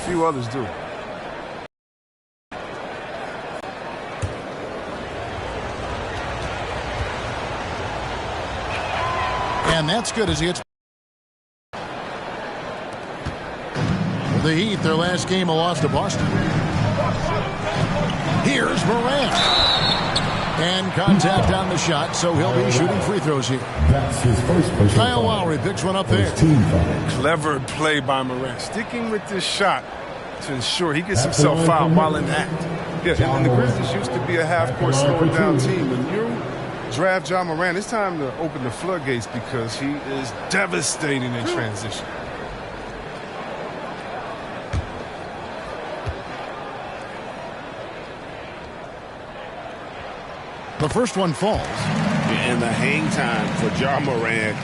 few others do. And that's good as he hits. The Heat, their last game, a loss to Boston. Here's Morant. And contact on the shot, so he'll be shooting free throws here. That's his first personal Kyle foul. Lowry picks one up there. Team foul. Clever play by Morant, sticking with this shot to ensure he gets himself fouled while in act. Yeah, and the Grizzlies used to be a half-court slower-down team. When you draft Ja Morant, it's time to open the floodgates because he is devastating in transition. The first one falls. And the hang time for Ja Morant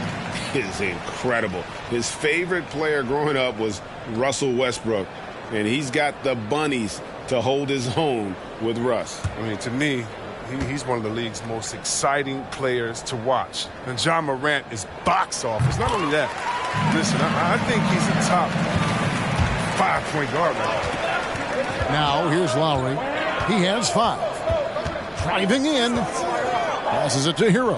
is incredible. His favorite player growing up was Russell Westbrook, and he's got the bunnies to hold his own with Russ. I mean, to me, he's one of the league's most exciting players to watch. And Ja Morant is box office. Not only that, listen, I think he's a top 5-point guard right Now, here's Lowry. He has 5. Driving in. Passes it to Hero.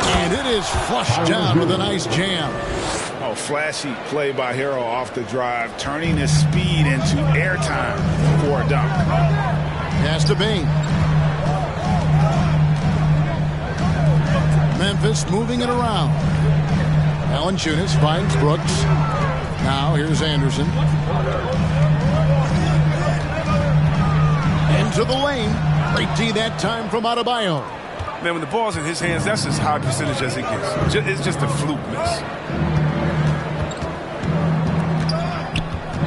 And it is flushed down with a nice jam. Oh, flashy play by Hero off the drive, turning his speed into airtime for a dunk. Pass to Bain. Memphis moving it around. Valanciunas finds Brooks. Now here's Anderson. Into the lane. Great D that time from Adebayo. Man, when the ball's in his hands, that's as high percentage as it gets. It's just a fluke miss.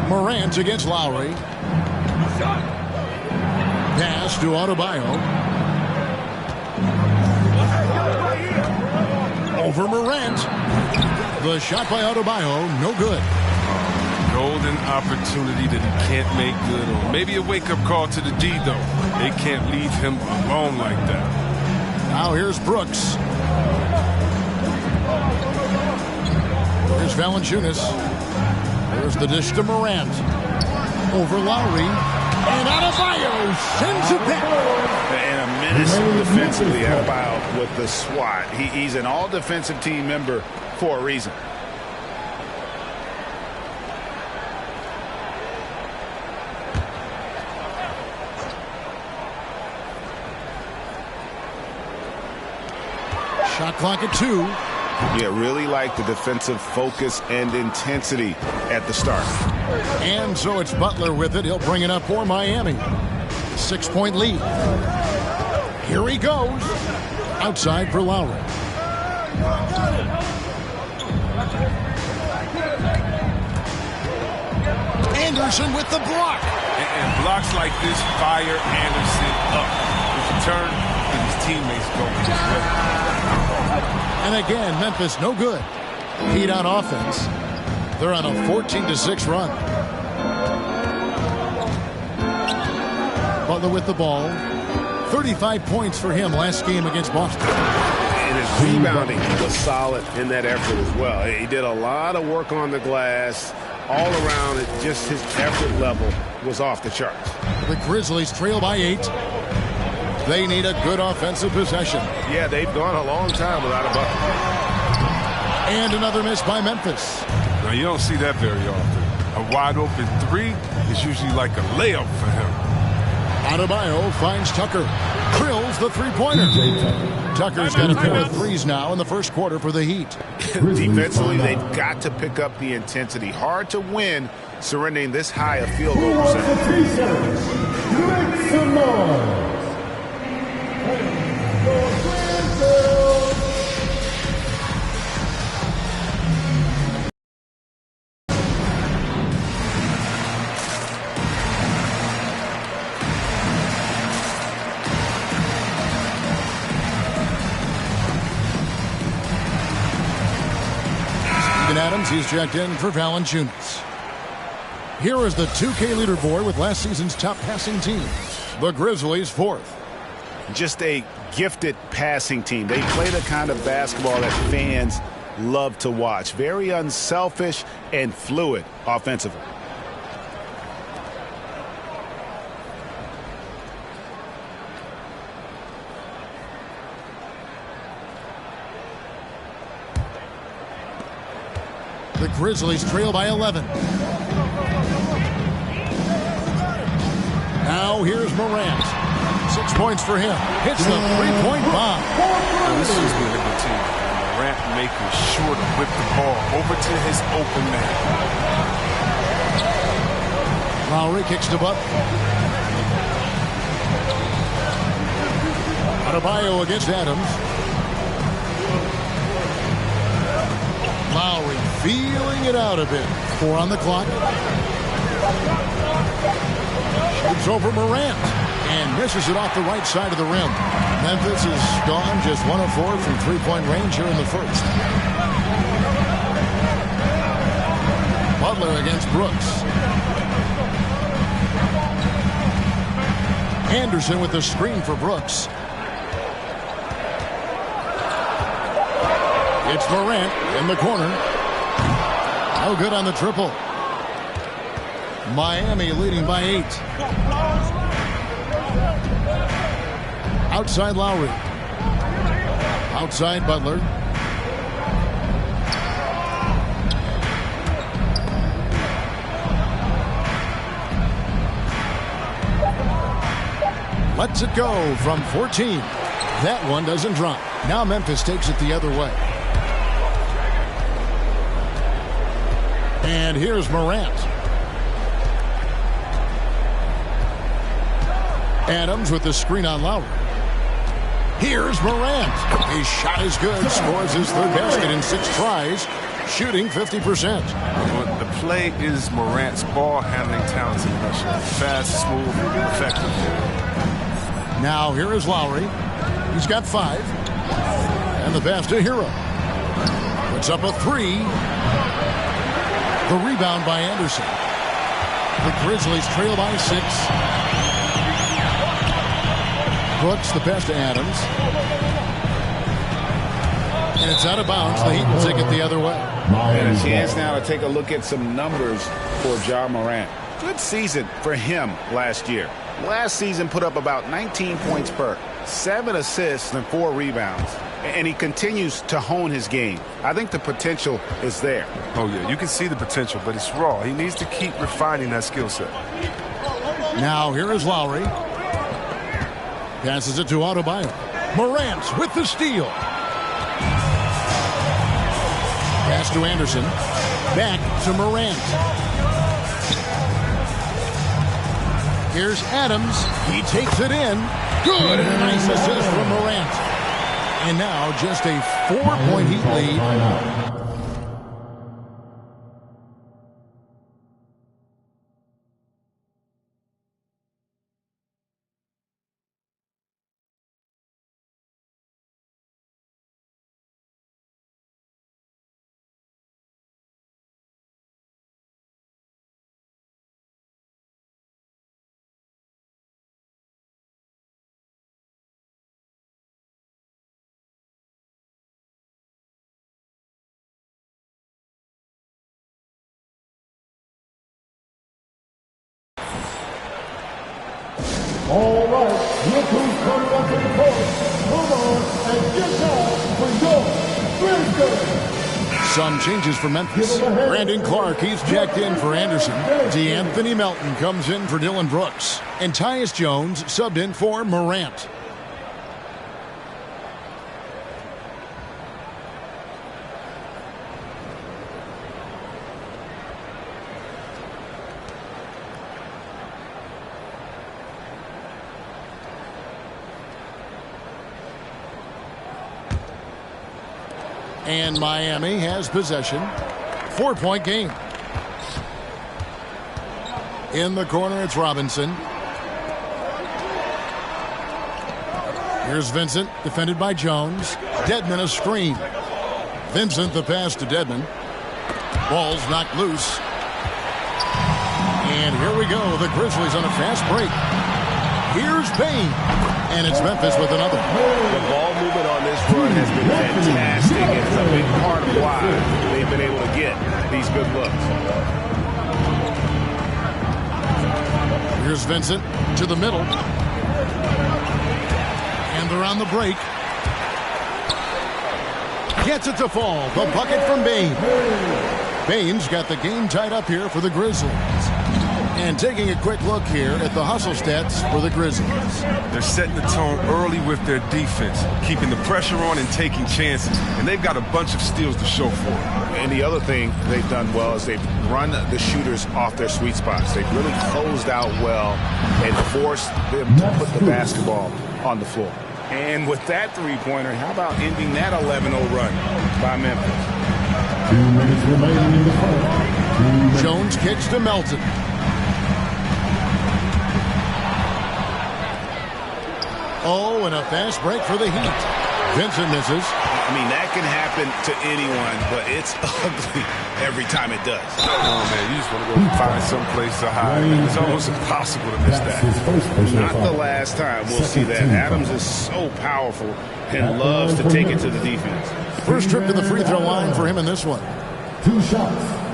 Morant against Lowry. Pass to Adebayo. Over Morant. The shot by Adebayo, no good. Golden opportunity that he can't make good on. Maybe a wake-up call to the D, though. They can't leave him alone like that. Now here's Brooks. Here's Valanciunas. There's the dish to Morant. Over Lowry. And Adebayo sends it back. And a menace defensively, Adebayo with the swat. He's an all-defensive team member for a reason. Shot clock at 2. Yeah, really like the defensive focus and intensity at the start. And so it's Butler with it. He'll bring it up for Miami. 6-point lead. Here he goes. Outside for Lowry. Anderson with the block. And blocks like this fire Anderson up. His return and his teammates go his way. And again, Memphis no good. Heat on offense. They're on a 14-6 run. Butler with the ball. 35 points for him last game against Boston. And his rebounding was solid in that effort as well. He did a lot of work on the glass. All around it, just his effort level was off the charts. The Grizzlies trail by 8. They need a good offensive possession. Yeah, they've gone a long time without a bucket. And another miss by Memphis. Now, you don't see that very often. A wide-open 3 is usually like a layup for him. Adebayo finds Tucker. Drills the three-pointer. Tucker's got a pair of threes now in the first quarter for the Heat. Defensively, they've got to pick up the intensity. Hard to win surrendering this high a field goal percentage. Adams, he's checked in for Valanciunas. Here is the 2K leaderboard with last season's top passing team. The Grizzlies 4th. Just a gifted passing team. They play the kind of basketball that fans love to watch. Very unselfish and fluid offensively. The Grizzlies trail by 11. Now here's Morant. 6 points for him. Hits the three-point bomb. This is going to continue. Morant making sure to whip the ball over to his open man. Lowry kicks to Butler. Adebayo against Adams. Lowry feeling it out a bit. 4 on the clock. Shoots over Morant and misses it off the right side of the rim. Memphis is gone just 1 of 4 from three-point range here in the first. Butler against Brooks. Anderson with the screen for Brooks. It's Morant in the corner. No good on the triple. Miami leading by 8. Outside Lowry. Outside Butler. Lets it go from 14. That one doesn't drop. Now Memphis takes it the other way. And here's Morant. Adams with the screen on Lowry. Here's Morant. His shot is good. Scores his third basket in 6 tries. Shooting 50%. The play is Morant's ball handling talents in a nutshell. Fast, smooth, effective. Now here is Lowry. He's got 5. And the pass to Hero. Puts up a 3. The rebound by Anderson. The Grizzlies trail by 6. Brooks, the pass to Adams. And it's out of bounds. The Heat will take it the other way. And a chance now to take a look at some numbers for Ja Morant. Good season for him last year. Last season put up about 19 points per, 7 assists and 4 rebounds. And he continues to hone his game. I think the potential is there. Oh, yeah, you can see the potential, but it's raw. He needs to keep refining that skill set. Now here is Lowry. Passes it to Adebayo. Morant with the steal. Pass to Anderson. Back to Morant. Here's Adams. He takes it in. Good. And a nice assist from Morant. And now just a 4-point Heat lead. All right, look who's coming up to the court. Come on and get down for your Thursday. Some changes for Memphis. Brandon Clark, he's checked in for Anderson. DeAnthony Melton comes in for Dylan Brooks. And Tyus Jones subbed in for Morant. And Miami has possession. 4-point game. In the corner, it's Robinson. Here's Vincent, defended by Jones. Dedmon a screen. Vincent the pass to Dedmon. Ball's knocked loose. And here we go. The Grizzlies on a fast break. Here's Payne. And it's Memphis with another. The ball movement on this run has been fantastic, and it's a big part of why they've been able to get these good looks. Here's Vincent to the middle. And they're on the break. Gets it to fall. The bucket from Bain. Bain's got the game tied up here for the Grizzlies. And taking a quick look here at the hustle stats for the Grizzlies. They're setting the tone early with their defense, keeping the pressure on and taking chances. And they've got a bunch of steals to show for it. And the other thing they've done well is they've run the shooters off their sweet spots. They've really closed out well and forced them to put the basketball on the floor. And with that three-pointer, how about ending that 11-0 run by Memphis? 2 minutes remaining in the first. Jones kicks to Melton. Oh, and a fast break for the Heat. Vincent misses. I mean, that can happen to anyone, but it's ugly every time it does. Oh, man, you just want to go find some place to hide. It's almost impossible to miss that. Not the last time we'll see that. Adams is so powerful and loves to take it to the defense. First trip to the free throw line for him in this one. 2 shots.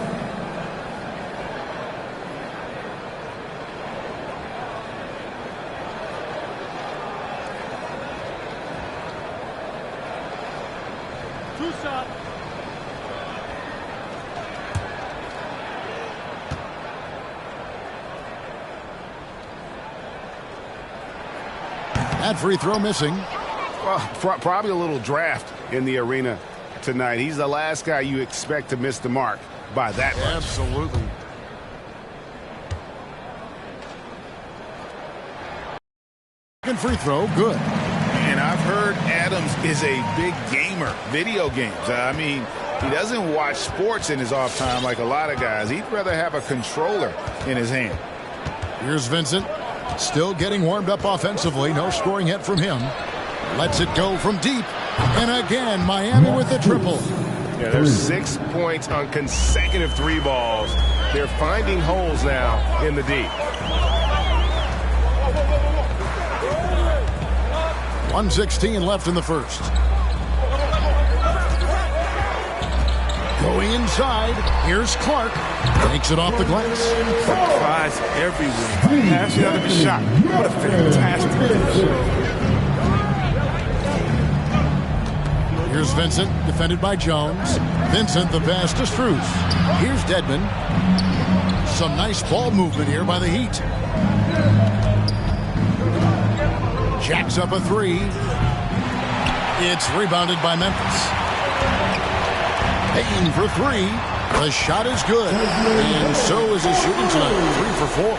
That free throw missing. Well, probably a little draft in the arena tonight. He's the last guy you expect to miss the mark by that much. Absolutely. Second free throw, good. And I've heard Adams is a big gamer, video games. I mean, he doesn't watch sports in his off time like a lot of guys. He'd rather have a controller in his hand. Here's Vincent. Still getting warmed up offensively. No scoring hit from him. Lets it go from deep. And again, Miami with the triple. Yeah, there's 6 points on consecutive 3 balls. They're finding holes now in the D. 1:16 left in the first. Going inside. Here's Clark. Takes it off the glass. Tries everywhere. Pass it out of his shot. What a fantastic finish. Here's Vincent, defended by Jones. Vincent, the pass to Strus. Here's Dedmon. Some nice ball movement here by the Heat. Jacks up a 3. It's rebounded by Memphis. Payton for 3. The shot is good. And so is his shooting tonight. 3 for 4.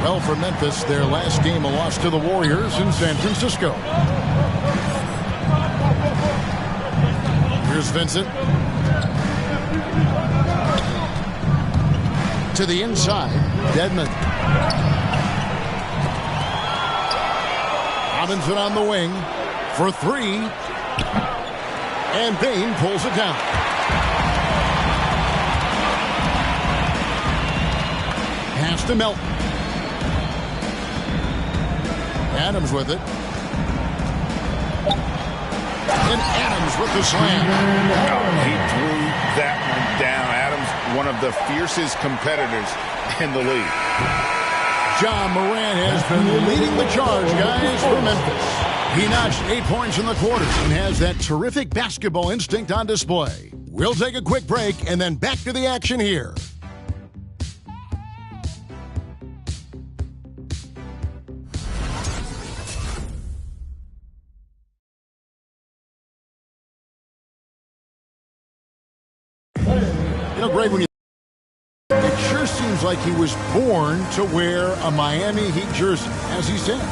Well, for Memphis, their last game a loss to the Warriors in San Francisco. Here's Vincent. To the inside, Dedmon. Robinson on the wing for 3. And Bain pulls it down. Pass to Melton. Adams with it. And Adams with the slam. He threw that one down. Adams, one of the fiercest competitors in the league. Ja Morant has been leading the charge, guys, for Memphis. He notched 8 points in the quarter and has that terrific basketball instinct on display. We'll take a quick break and then back to the action here. You know, Greg, when you it sure seems like he was born to wear a Miami Heat jersey, as he says.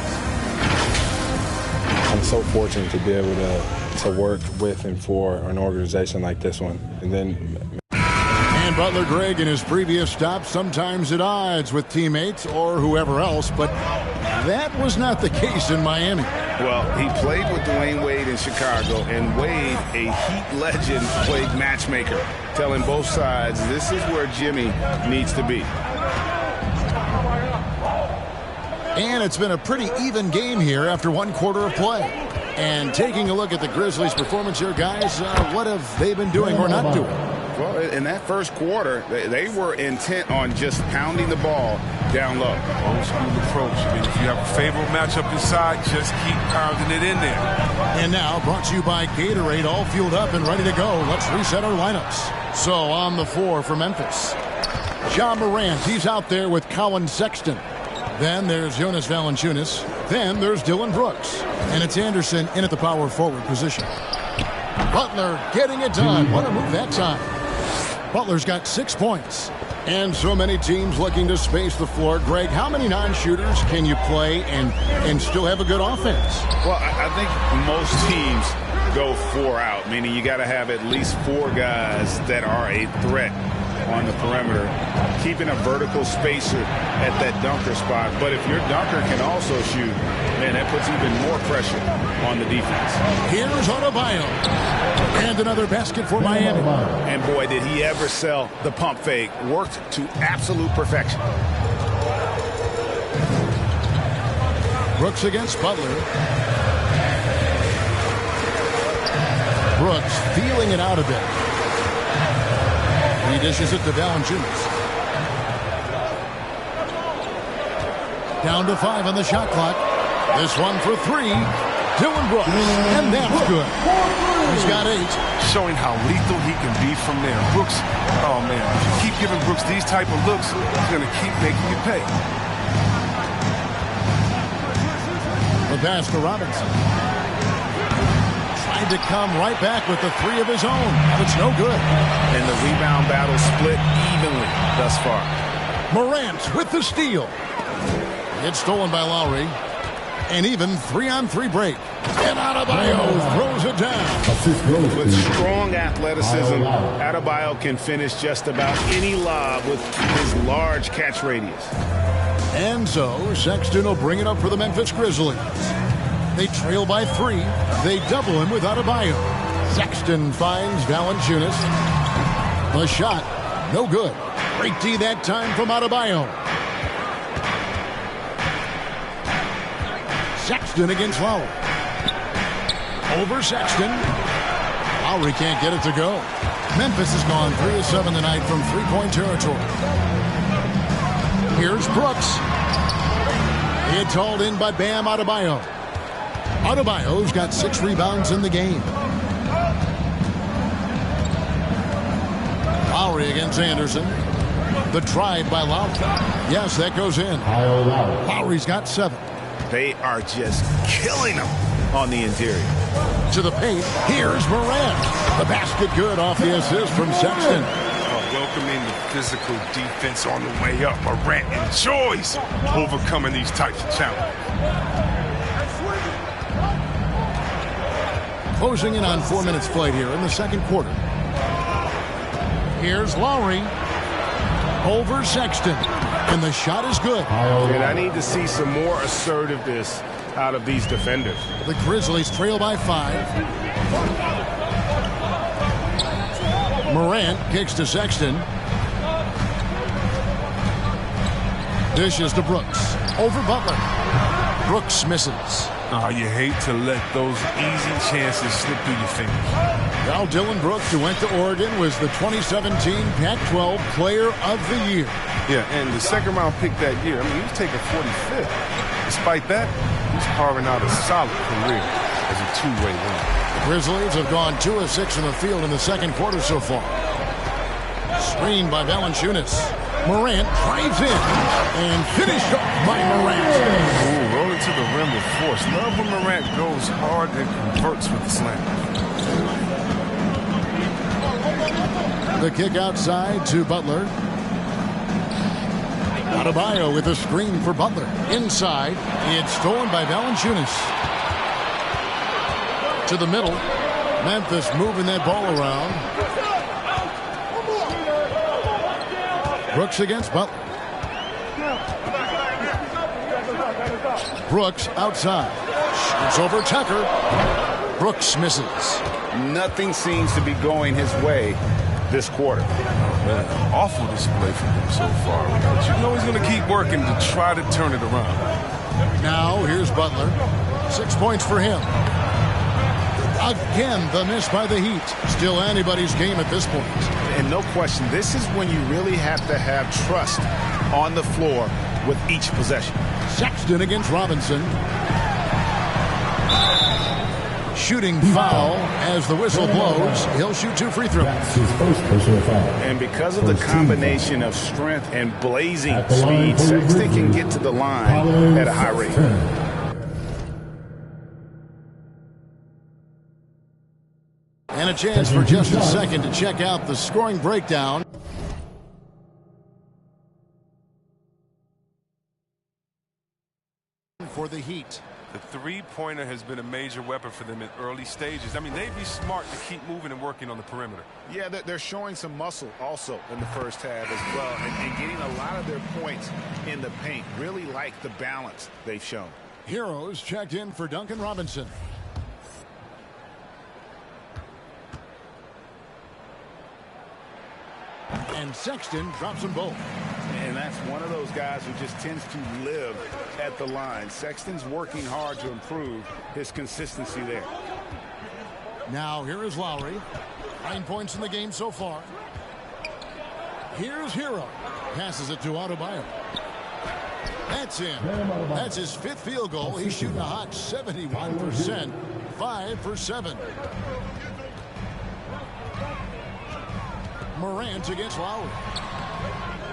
I'm so fortunate to be able to work with and for an organization like this one. And Jimmy Butler, Greg, in his previous stop, sometimes at odds with teammates or whoever else, but that was not the case in Miami. Well, he played with Dwayne Wade in Chicago, and Wade, a Heat legend, played matchmaker, telling both sides this is where Jimmy needs to be. And it's been a pretty even game here after one quarter of play. And taking a look at the Grizzlies' performance here, guys, what have they been doing or not doing? Well, in that first quarter, they were intent on just pounding the ball down low. Old school approach. I mean, if you have a favorable matchup inside, just keep pounding it in there. And now, brought to you by Gatorade, all fueled up and ready to go. Let's reset our lineups. So, on the floor for Memphis, Ja Morant, he's out there with Colin Sexton. Then there's Jonas Valanciunas. Then there's Dylan Brooks. And it's Anderson in at the power forward position. Butler getting it done. What a move that time. Butler's got 6 points. And so many teams looking to space the floor. Greg, how many non-shooters can you play and still have a good offense? Well, I think most teams go 4 out, meaning you got to have at least 4 guys that are a threat on the perimeter, keeping a vertical spacer at that dunker spot. But if your dunker can also shoot, man, that puts even more pressure on the defense. Here's Adebayo. And another basket for Miami. And boy, did he ever sell the pump fake. Worked to absolute perfection. Brooks against Butler. Brooks feeling it out a bit. He dishes it to Valanciunas. Down to 5 on the shot clock. This one for 3. Dylan Brooks. And that's good. He's got 8. Showing how lethal he can be from there. Brooks, oh man, if you keep giving Brooks these type of looks, he's going to keep making you pay. The pass to Robinson. Tried to come right back with the 3 of his own, but it's no good. And the rebound battle split evenly thus far. Morant with the steal. It's stolen by Lowry. And even 3-on-3 break. And Adebayo throws it down. With strong athleticism, Adebayo can finish just about any lob with his large catch radius. And so Sexton will bring it up for the Memphis Grizzlies. They trail by 3. They double him with Adebayo. Sexton finds Valanciunas. The shot, no good. Great D that time from Adebayo. Sexton against Lowry. Over Sexton. Lowry can't get it to go. Memphis has gone 3 of 7 tonight from 3-point territory. Here's Brooks. It's hauled in by Bam Adebayo. Adebayo's got 6 rebounds in the game. Lowry against Anderson. The drive by Lowry. Yes, that goes in. Lowry's got 7. They are just killing them on the interior. To the paint, here's Morant. The basket good off the assist from Sexton. Welcoming the physical defense on the way up. Morant enjoys overcoming these types of challenges. Closing in on 4 minutes played here in the second quarter. Here's Lowry. Over Sexton. And the shot is good. And I need to see some more assertiveness out of these defenders. The Grizzlies trail by 5. Morant kicks to Sexton. Dishes to Brooks. Over Butler. Brooks misses. Oh, you hate to let those easy chances slip through your fingers. Now Dylan Brooks, who went to Oregon, was the 2017 Pac-12 Player of the Year. Yeah, and the second-round pick that year, I mean, he was taken 45th. Despite that, he's carving out a solid career as a two-way winner. The Grizzlies have gone 2 of 6 in the field in the second quarter so far. Screened by Valanciunas. Morant drives in and finished off by Morant. Ooh, rolling to the rim with force. Love when Morant goes hard and converts with the slam. The kick outside to Butler. Adebayo with a screen for Butler. Inside, it's stolen by Valanciunas. To the middle. Memphis moving that ball around. Brooks against Butler. Brooks outside. It's over Tucker. Brooks misses. Nothing seems to be going his way this quarter. Man, awful display from him so far. But you know he's going to keep working to try to turn it around. Now here's Butler. 6 points for him. Again, the miss by the Heat. Still anybody's game at this point. And no question, this is when you really have to have trust on the floor with each possession. Sexton against Robinson. Shooting foul as the whistle blows. He'll shoot 2 free throws. That's his first personal foul. And because of the combination of strength and blazing speed, Sexton can get to the line at a high rate. And a chance for just a second to check out the scoring breakdown. For the Heat. The three-pointer has been a major weapon for them in early stages. I mean, they'd be smart to keep moving and working on the perimeter. Yeah, they're showing some muscle also in the first half as well, and getting a lot of their points in the paint. Really like the balance they've shown. Heroes checked in for Duncan Robinson. And Sexton drops them both. And that's one of those guys who just tends to live at the line. Sexton's working hard to improve his consistency there. Now here is Lowry. 9 points in the game so far. Here's Hero. Passes it to Adebayo. That's in. That's his 5th field goal. He's shooting a hot 71%. 5 for 7. Morant against Lowry.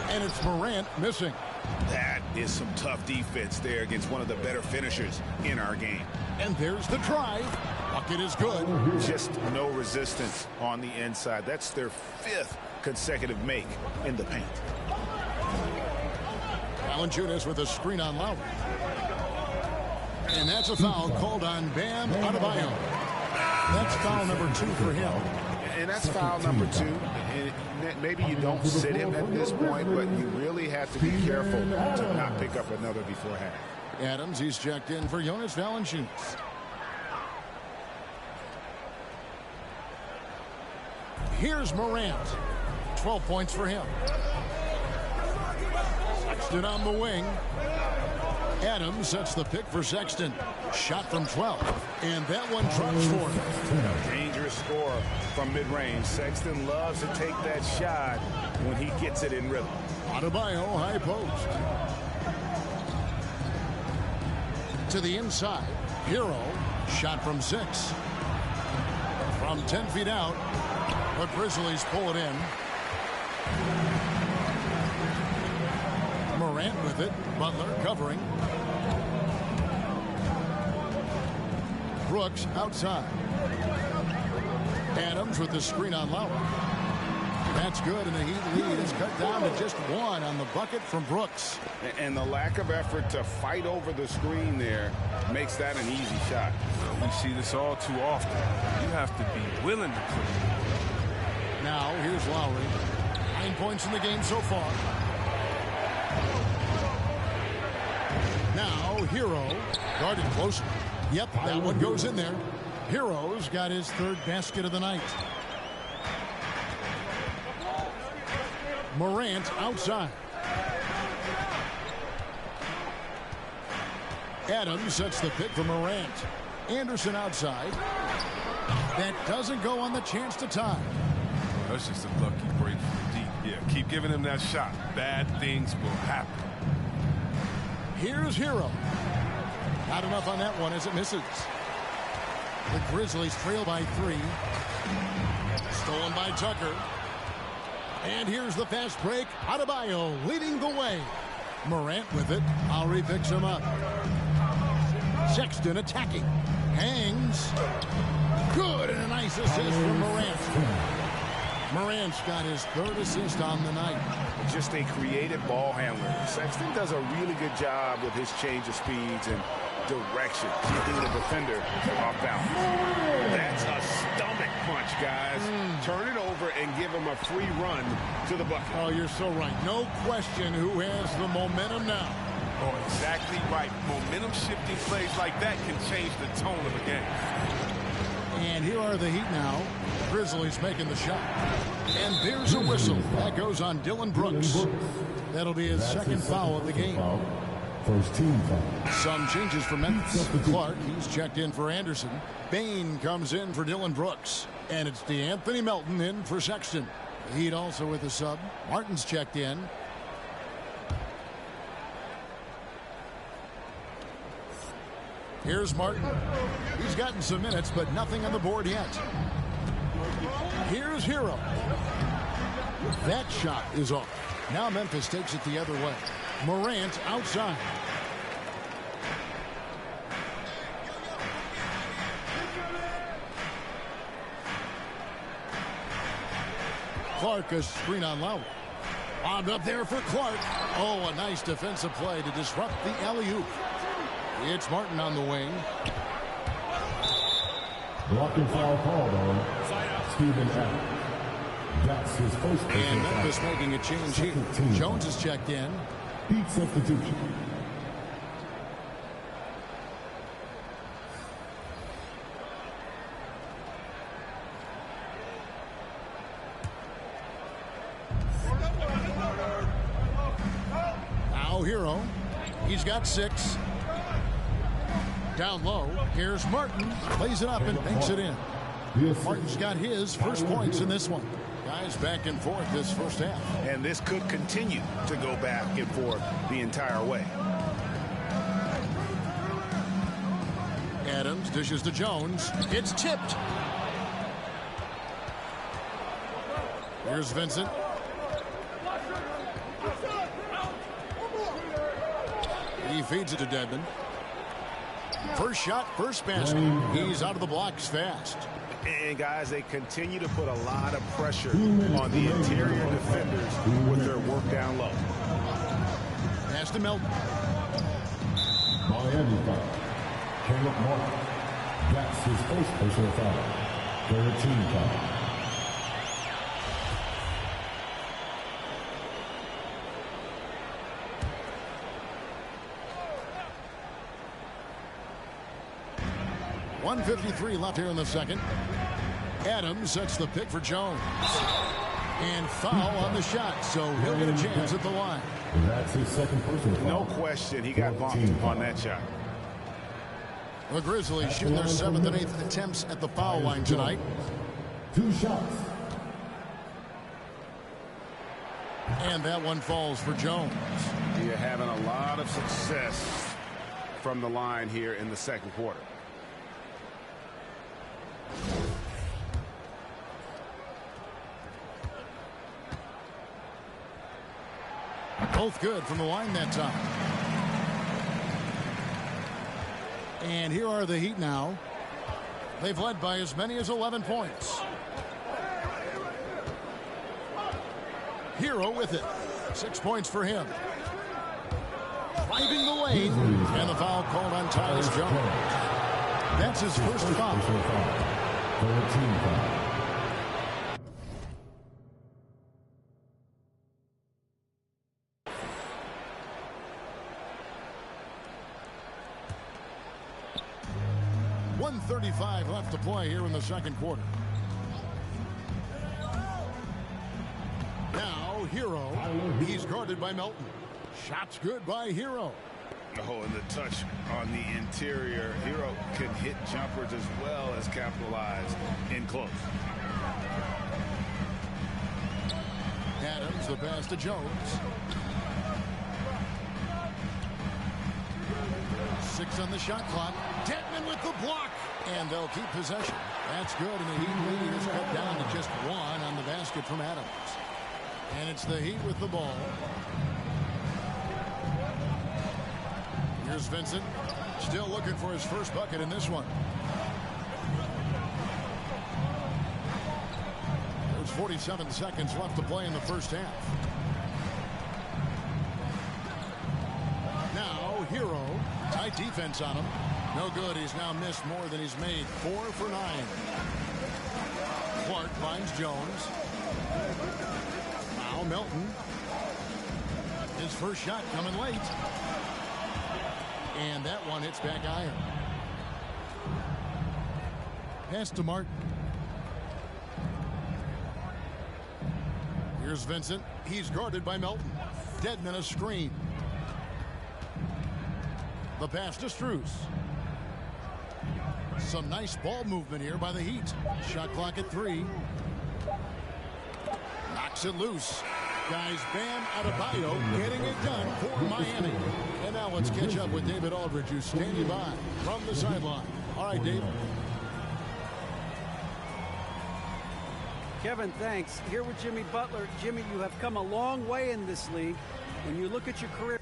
And it's Morant missing. That is some tough defense there against one of the better finishers in our game. And there's the drive. Bucket is good. Just no resistance on the inside. That's their 5th consecutive make in the paint. Valanciunas with a screen on Lowry. And that's a foul called on Bam Adebayo. That's foul number 2 for him. And that's foul number 2. And maybe you don't sit him at this point, but you really have to be careful to not pick up another before half. Adams, he's checked in for Jonas Valanciunas. Here's Morant. 12 points for him. Sexton on the wing. Adams sets the pick for Sexton. Shot from 12. And that one drops for him. Dangerous score from mid-range. Sexton loves to take that shot when he gets it in rhythm. Adebayo, high post. To the inside. Hero. Shot from 6. From 10 feet out. But Grizzlies pull it in. Morant with it. Butler covering. Brooks outside. Adams with the screen on Lowry. That's good, and the Heat lead is cut down to just 1 on the bucket from Brooks. And the lack of effort to fight over the screen there makes that an easy shot. We see this all too often. You have to be willing to put it. Now, here's Lowry. 9 points in the game so far. Now, Hero. Guarded closer. Yep, that one goes in there. Hero's got his 3rd basket of the night. Morant outside. Adams sets the pick for Morant. Anderson outside. That doesn't go on the chance to tie. That's just a lucky break from deep. Yeah, keep giving him that shot. Bad things will happen. Here's Hero. Not enough on that one as it misses. The Grizzlies trail by 3. Stolen by Tucker. And here's the fast break. Adebayo leading the way. Morant with it. Lowry picks him up. Sexton attacking. Hangs. Good, and a nice assist from Morant. Morant's got his 3rd assist on the night. Just a creative ball handler. Sexton does a really good job with his change of speeds and direction, keeping the defender off balance. That's a stomach punch, guys. Turn it over over and give him a free run to the bucket. Oh, you're so right. No question who has the momentum now. Oh, exactly right. Momentum-shifting plays like that can change the tone of a game. And here are the Heat now. Grizzlies making the shot. And there's a whistle. That goes on Dylan Brooks. That'll be his second foul of the game. First team foul. Some changes for Memphis. Clark, he's checked in for Anderson. Bain comes in for Dylan Brooks. And it's DeAnthony Melton in for Sexton. The Heat also with a sub. Martin's checked in. Here's Martin. He's gotten some minutes, but nothing on the board yet. Here's Hero. That shot is off. Now Memphis takes it the other way. Morant outside. Clark, a screen on Lowry. Bombed up there for Clark. Oh, a nice defensive play to disrupt the alley-oop. It's Martin on the wing. Blocking foul called on Stephen Adams. That's his first. And Memphis making a change here. Jones is checked in. Heat substitution. Now Hero. He's got 6. Down low. Here's Martin. Plays it up and banks it in. Martin's got his first points in this one. Guys back and forth this first half. And this could continue to go back and forth the entire way. Adams dishes to Jones. It's tipped. Here's Vincent. He feeds it to Dedmon. First shot, first basket. He's out of the blocks fast. And, guys, they continue to put a lot of pressure on the interior defenders with their work down low. Pass to Melton. Miami foul. Caleb Martin. That's his first personal foul. Third team foul. .153 left here in the second. Adams sets the pick for Jones. And foul on the shot, so he'll get a chance at the line. That's his second personal foul. No question he got bumped on that shot. The Grizzlies shoot their 7th and 8th attempts at the foul line tonight. 2 shots. And that one falls for Jones. You're having a lot of success from the line here in the second quarter. Both good from the line that time. And here are the Heat now. They've led by as many as 11 points. Hero with it. 6 points for him. Driving the lane. And the foul called on Tyus Jones. That's his first foul. Third team foul. .135 left to play here in the second quarter. Now Hero. He's guarded by Melton. Shot's good by Hero. Oh, and the touch on the interior. Hero can hit jumpers as well as capitalize in close. Adams, the pass to Jones. 6 on the shot clock. Dedmon with the block. And they'll keep possession. That's good, and the Heat lead is cut down to just 1 on the basket from Adams. And it's the Heat with the ball. Here's Vincent. Still looking for his first bucket in this one. There's 47 seconds left to play in the first half. Now Hero. Tight defense on him. No good. He's now missed more than he's made. 4 for 9. Clark finds Jones. Now Melton. His first shot coming late. And that one hits back iron. Pass to Martin. Here's Vincent. He's guarded by Melton. Deadman a screen. The pass to Strus. Some nice ball movement here by the Heat. Shot clock at 3. Knocks it loose. Guys, Bam Adebayo getting it done for Miami. And now let's catch up with David Aldridge, who's standing by from the sideline. All right, David. Kevin, thanks. Here with Jimmy Butler. Jimmy, you have come a long way in this league. When you look at your career,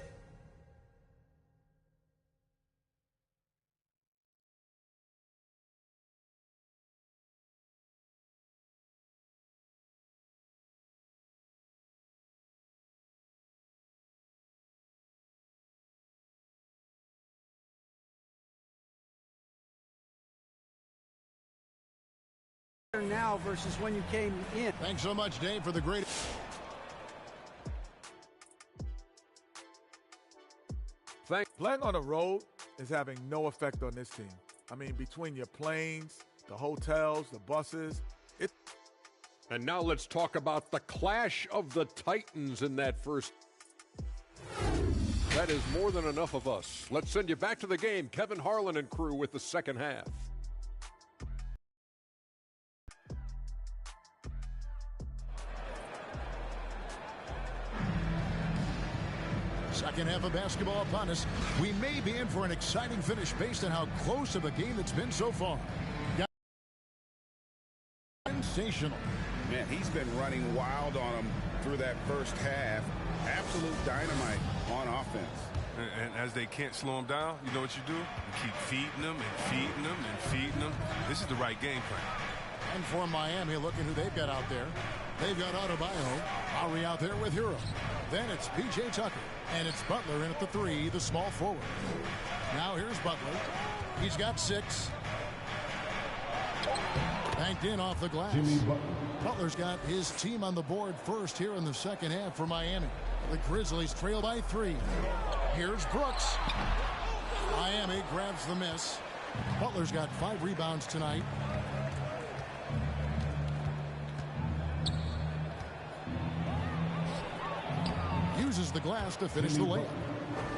now versus when you came in. Thanks so much, Dave, for the great... Playing on the road is having no effect on this team. I mean, between your planes, the hotels, the buses, And now let's talk about the clash of the Titans in that first. That is more than enough of us. Let's send you back to the game. Kevin Harlan and crew with the second half. Second half of basketball upon us. We may be in for an exciting finish based on how close of a game it's been so far. Sensational. Man, he's been running wild on him through that first half. Absolute dynamite on offense. And as they can't slow him down, you know what you do? You keep feeding them and feeding them and feeding them. This is the right game plan. And for Miami, look at who they've got out there. They've got Adebayo. Lowry out there with Hero. Then it's P.J. Tucker. And it's Butler in at the 3, the small forward. Now here's Butler. He's got 6. Banked in off the glass. Jimmy Butler. Butler's got his team on the board first here in the second half for Miami. The Grizzlies trail by 3. Here's Brooks. Miami grabs the miss. Butler's got 5 rebounds tonight. Uses the glass to finish the layup.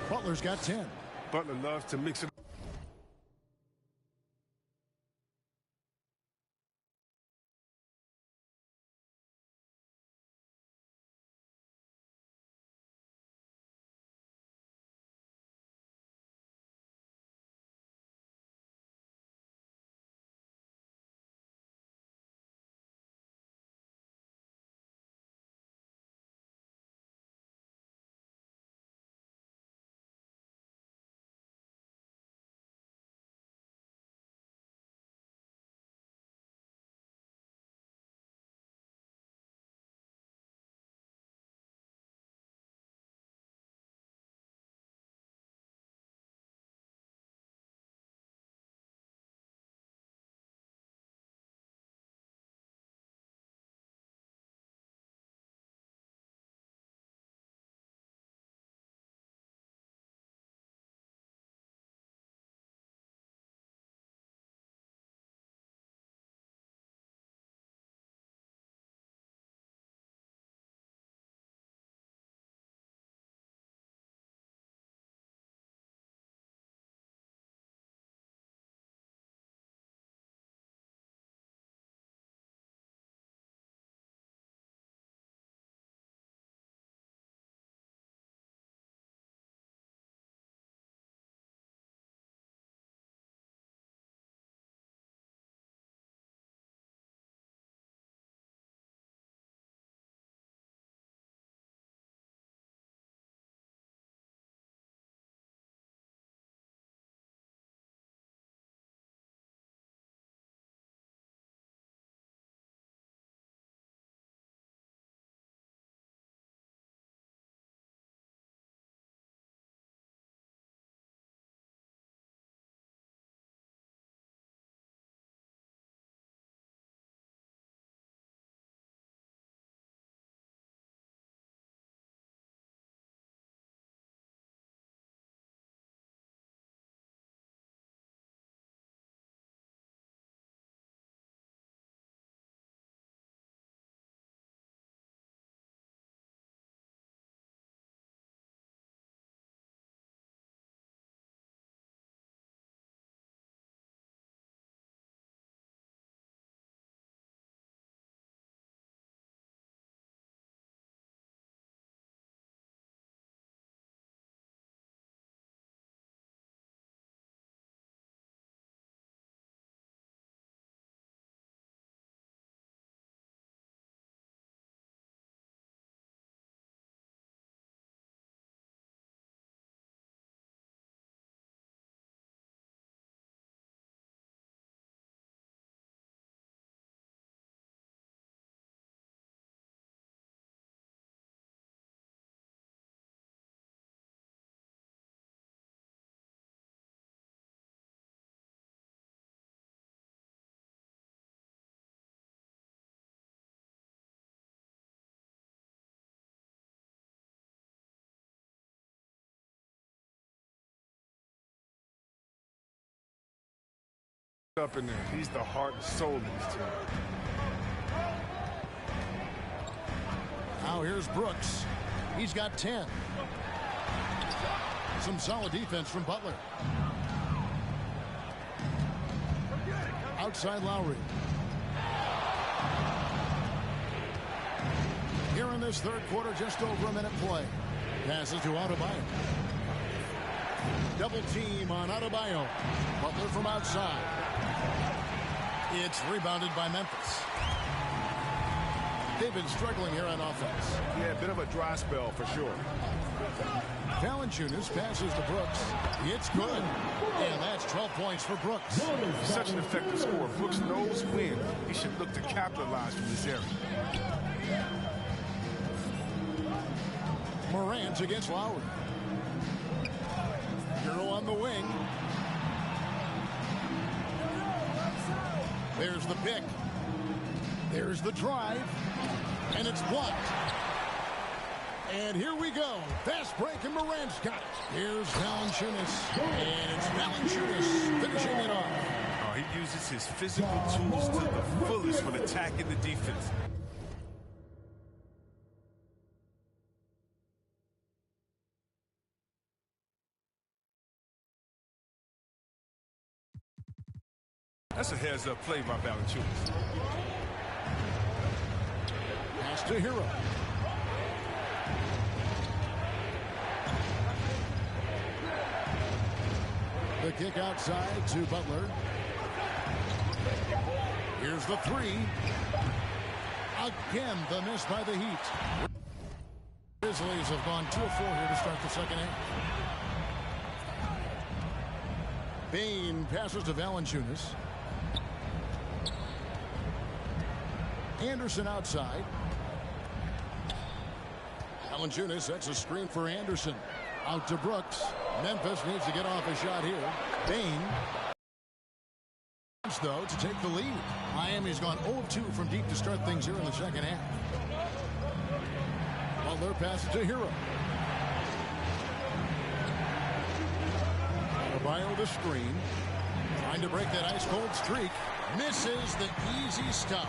Butler's got 10. Butler loves to mix it up in there. He's the heart and soul of this team. Now here's Brooks. He's got 10. Some solid defense from Butler. Outside Lowry. Here in this third quarter, just over a minute play. Passes to Adebayo. Double team on Adebayo. Butler from outside. It's rebounded by Memphis. They've been struggling here on offense. Yeah, a bit of a dry spell for sure. Valanciunas passes to Brooks. It's good. And that's 12 points for Brooks. He's such an effective scorer. Brooks knows when he should look to capitalize from this area. Morant against Lowry. Hero on the wing. There's the pick. There's the drive. And it's blocked. And here we go. Fast break, and Morant's got it. Here's Valanciunas. And it's Valanciunas finishing it off. Oh, he uses his physical tools to the fullest when attacking the defense. That's a heads-up play by Valanciunas. Pass to Hero. The kick outside to Butler. Here's the three. Again, the miss by the Heat. Grizzlies have gone 2 of 4 here to start the second half. Bane passes to Valanciunas. Anderson outside. Valanciunas sets a screen for Anderson. Out to Brooks. Memphis needs to get off a shot here. Bane, though, to take the lead. Miami's gone 0 of 2 from deep to start things here in the second half. Butler passes to Hero. Adebayo the screen. Trying to break that ice-cold streak. Misses the easy stuff.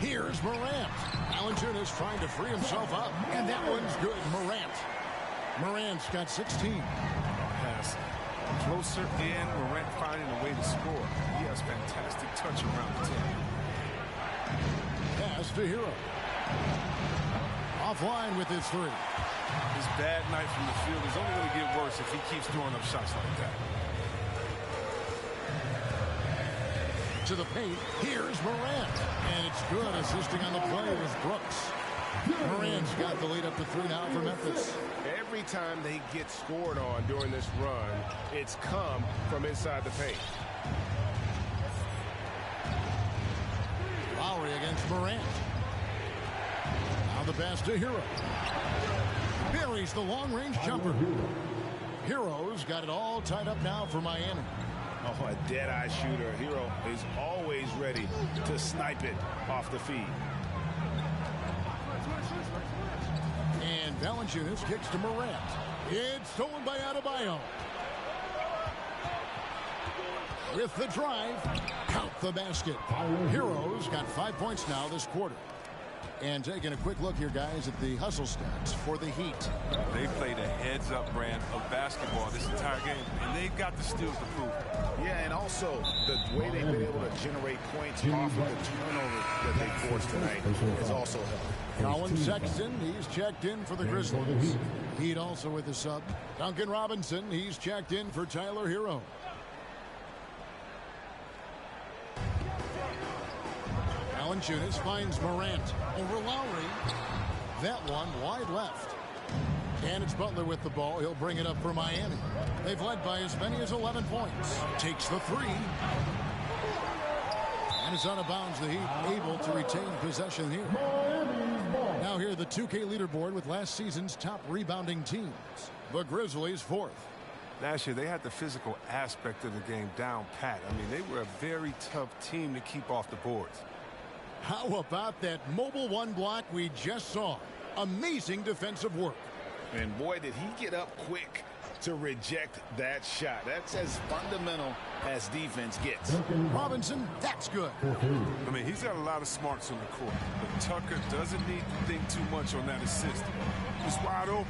Here's Morant. Valanciunas trying to free himself up. And that one's good. Morant's got 16. Pass closer in. Morant finding a way to score. He has fantastic touch around the team. Pass to Hero. Offline with his three. His bad night from the field is only going to get worse if he keeps throwing up shots like that. To the paint. Here's Morant. And it's good. Assisting on the play was Brooks. Morant's got the lead up to 3 now for Memphis. Every time they get scored on during this run, it's come from inside the paint. Lowry against Morant. Now the pass to Hero. Buries the long-range jumper. Hero's got it all tied up now for Miami. Oh, a dead-eye shooter. Hero is always ready to snipe it off the feed. And Valanciunas kicks to Morant. It's stolen by Adebayo. With the drive, count the basket. Hero's got 5 points now this quarter. And taking a quick look here, guys, at the hustle stats for the Heat. They played a heads-up brand of basketball this entire game, and they've got the steals to prove it. Yeah, and also the way they've been able to generate points off of the turnovers that they forced tonight has also helped. Colin Sexton, he's checked in for the Grizzlies. Heat also with the sub. Duncan Robinson, he's checked in for Tyler Hero. Valanciunas finds Morant over Lowry. That one wide left. And it's Butler with the ball. He'll bring it up for Miami. They've led by as many as 11 points. Takes the three. And it's out of bounds. The Heat able to retain possession here. Now here the 2K leaderboard with last season's top rebounding teams. The Grizzlies 4th. Last year, they had the physical aspect of the game down pat. I mean, they were a very tough team to keep off the boards. How about that mobile one block we just saw? Amazing defensive work. And boy, did he get up quick to reject that shot. That's as fundamental as defense gets. Robinson, that's good. I mean, he's got a lot of smarts on the court, but Tucker doesn't need to think too much on that assist. He's wide open.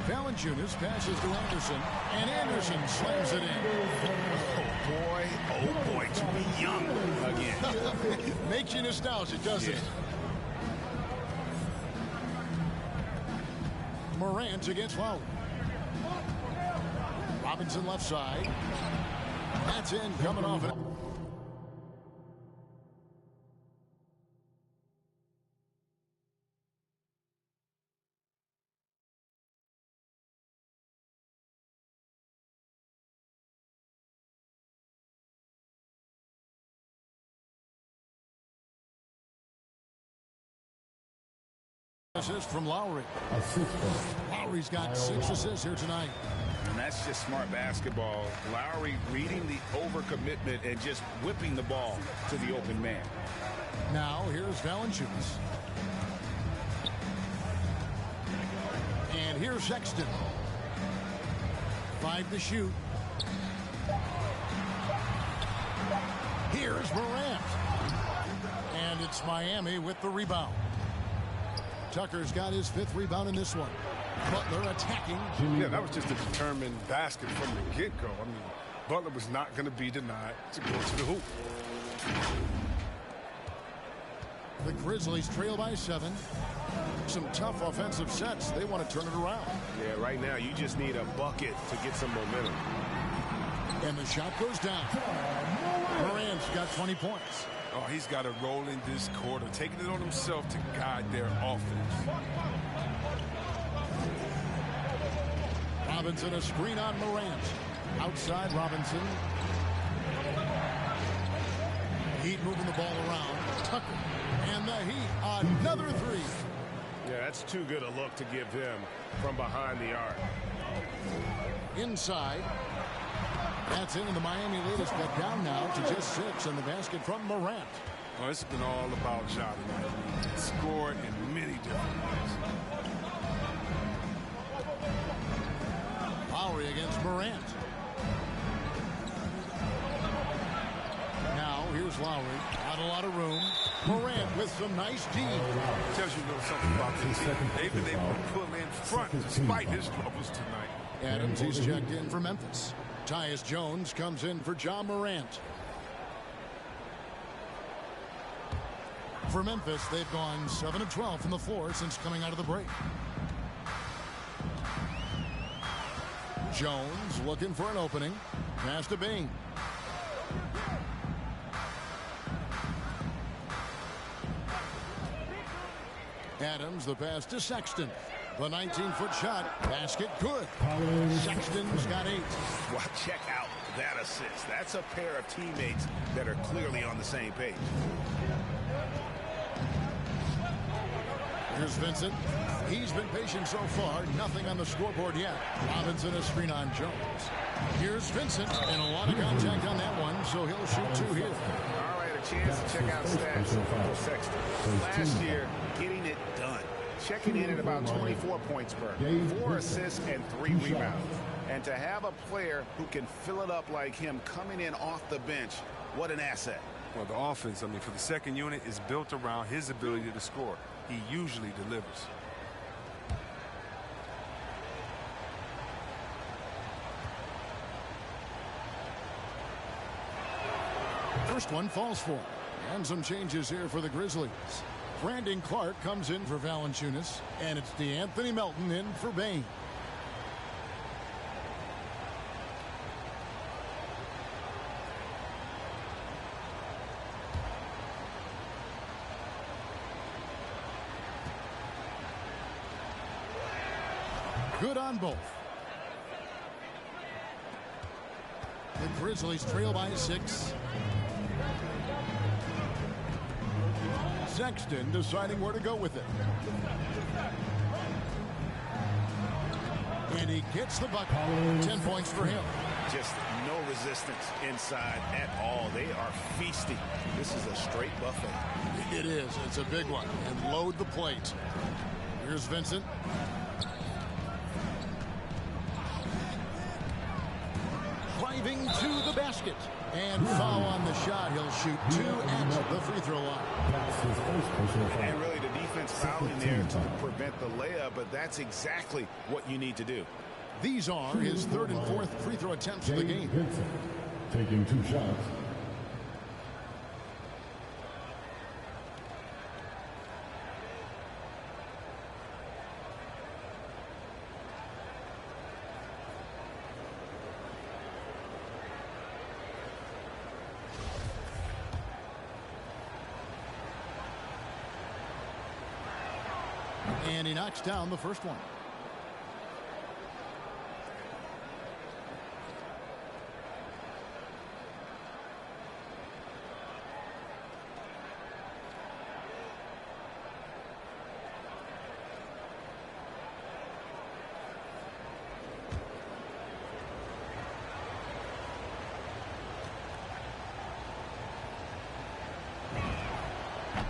Valanciunas passes to Anderson, and Anderson slams it in. Oh boy, to be young again. Makes you nostalgic, doesn't it? Morant against Lowry. Robinson left side. That's in, coming off it. Assist from Lowry. Lowry's got 6 assists here tonight. And that's just smart basketball. Lowry reading the overcommitment and just whipping the ball to the open man. Now here's Valanciunas. And here's Sexton. 5 to shoot. Here's Morant. And it's Miami with the rebound. Tucker's got his 5th rebound in this one. Butler attacking. Yeah, that was just a determined basket from the get-go. I mean, Butler was not going to be denied to go to the hoop. The Grizzlies trail by 7. Some tough offensive sets. They want to turn it around. Yeah, right now you just need a bucket to get some momentum. And the shot goes down. Morant's got 20 points. Oh, he's got to roll in this quarter, taking it on himself to guide their offense. Robinson, a screen on Morant. Outside Robinson. Heat moving the ball around. Tucker. And the Heat, another 3. Yeah, that's too good a look to give him from behind the arc. Inside. That's in, and the Miami lead has cut down now to just 6, and the basket from Morant. Well, it's been all about Ja tonight. He scored in many different ways. Lowry against Morant. Now, here's Lowry. Not a lot of room. Morant with some nice D. Tells you a little something about this team. They've been able to pull in front despite his troubles tonight. Adams, he's checked in for Memphis. Tyus Jones comes in for Ja Morant. For Memphis, they've gone 7 of 12 from the floor since coming out of the break. Jones looking for an opening. Pass to Bain. Adams, the pass to Sexton. The 19-foot shot. Basket good. Sexton's got 8. Well, check out that assist. That's a pair of teammates that are clearly on the same page. Here's Vincent. He's been patient so far. Nothing on the scoreboard yet. Robinson a screen on Jones. Here's Vincent. And a lot of contact on that one, so he'll shoot 2 here. All right, a chance to check out stats for Sexton. Last year, getting it done. Checking in at about 24 points per, 4 assists and 3 rebounds. And to have a player who can fill it up like him coming in off the bench, what an asset. Well, the offense, I mean, for the second unit, is built around his ability to score. He usually delivers. First one falls for him. And some changes here for the Grizzlies. Brandon Clark comes in for Valanciunas, and it's DeAnthony Melton in for Bain. Good on both. The Grizzlies trail by 6. Sexton deciding where to go with it. And he gets the bucket. 10 points for him. Just no resistance inside at all. They are feasting. This is a straight buffet. It is. It's a big one. And load the plate. Here's Vincent. driving to the basket. And foul on the shot. He'll shoot 2 at the free throw line. That's his first personal foul. And really the defense fouling there to prevent the layup, but that's exactly what you need to do. These are his 3rd and 4th free throw attempts of the game. Vincent taking 2 shots. And he knocks down the first one.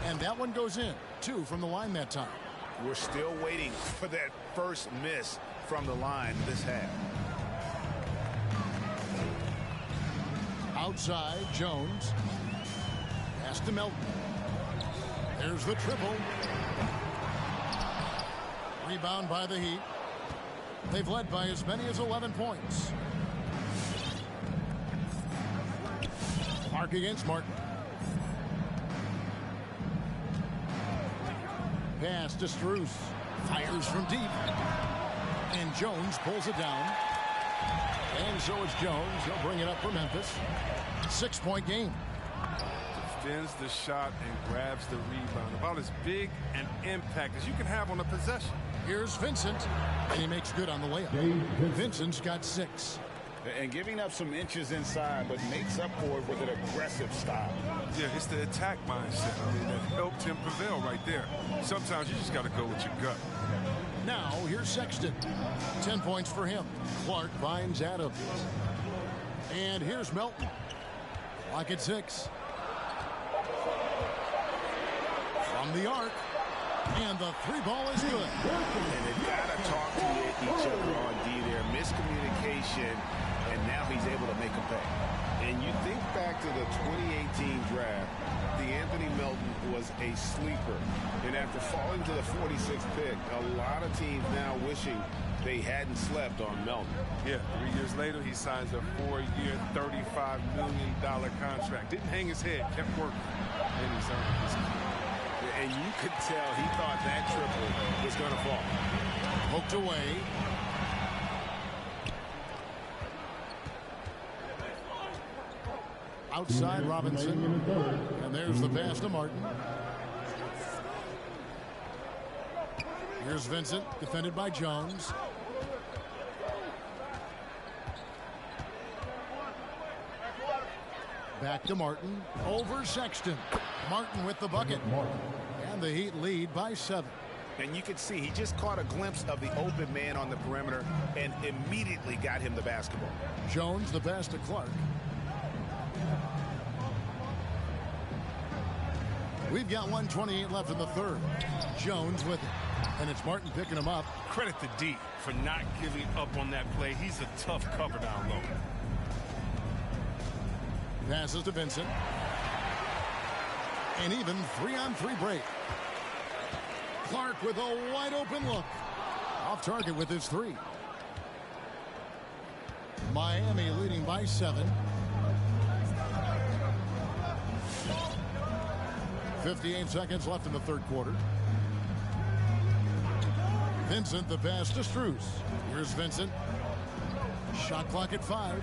And that one goes in. 2 from the line that time. We're still waiting for that first miss from the line this half. Outside, Jones. Pass to Melton. There's the triple. Rebound by the Heat. They've led by as many as 11 points. Clark against Martin. Pass to Strus. Fires from deep. And Jones pulls it down. And so it's Jones. He'll bring it up for Memphis. 6-point game. Defends the shot and grabs the rebound. About as big an impact as you can have on a possession. Here's Vincent. And he makes good on the layup. Vincent's got 6. And giving up some inches inside, but makes up for it with an aggressive style. Yeah, it's the attack mindset. I mean, that helped him prevail right there. Sometimes you just got to go with your gut. Now, here's Sexton. 10 points for him. Clark finds Adams. And here's Melton. Clock at 6. From the arc. And the 3 ball is good. And they've got to talk to each other on D there. Miscommunication, and now he's able to make a pay. And you think back to the 2018 draft, DeAnthony Melton was a sleeper. And after falling to the 46th pick, a lot of teams now wishing they hadn't slept on Melton. Yeah, 3 years later, he signs a 4-year, $35 million contract. Didn't hang his head, kept working. And he's earned his keep. And you could tell he thought that triple was going to fall. Poked away. Outside Robinson. And there's the pass to Martin. Here's Vincent, defended by Jones. Back to Martin. Over Sexton. Martin with the bucket. And the Heat lead by 7. And you can see he just caught a glimpse of the open man on the perimeter and immediately got him the basketball. Jones the pass to Clark. We've got 1:28 left in the 3rd. Jones with it. And it's Martin picking him up. Credit to D for not giving up on that play. He's a tough cover down low. Passes to Vincent. And even 3-on-3 break. Clark with a wide open look. Off target with his 3. Miami leading by 7. 58 seconds left in the 3rd quarter. Vincent the pass to Strus. Here's Vincent. Shot clock at 5.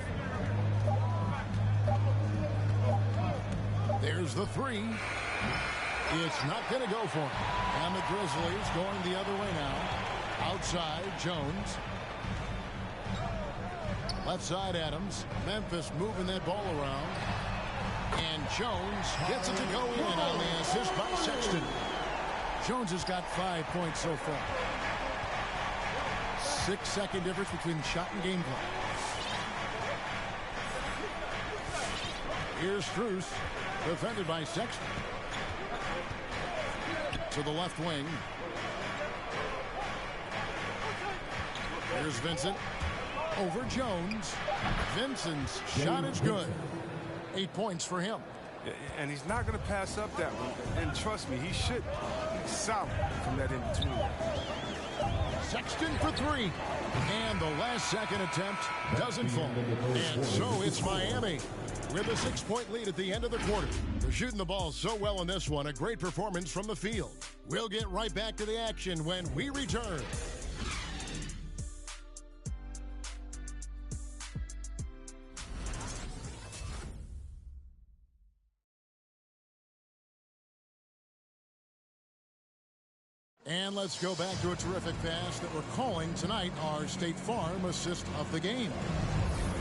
There's the 3. It's not going to go for him. And the Grizzlies going the other way now. Outside, Jones. Left side, Adams. Memphis moving that ball around. And Jones gets it to go in on the assist by Sexton. Jones has got 5 points so far. 6-second difference between shot and game clock. Here's Strus, defended by Sexton. To the left wing. Here's Vincent. over Jones. Vincent's shot is good. 8 points for him. And he's not going to pass up that one. And trust me, he should. He's solid from that in-between. Sexton for 3. And the last second attempt doesn't fall. And so it's Miami with a 6-point lead at the end of the quarter. They're shooting the ball so well in this one. A great performance from the field. We'll get right back to the action when we return. And let's go back to a terrific pass that we're calling tonight our State Farm assist of the game.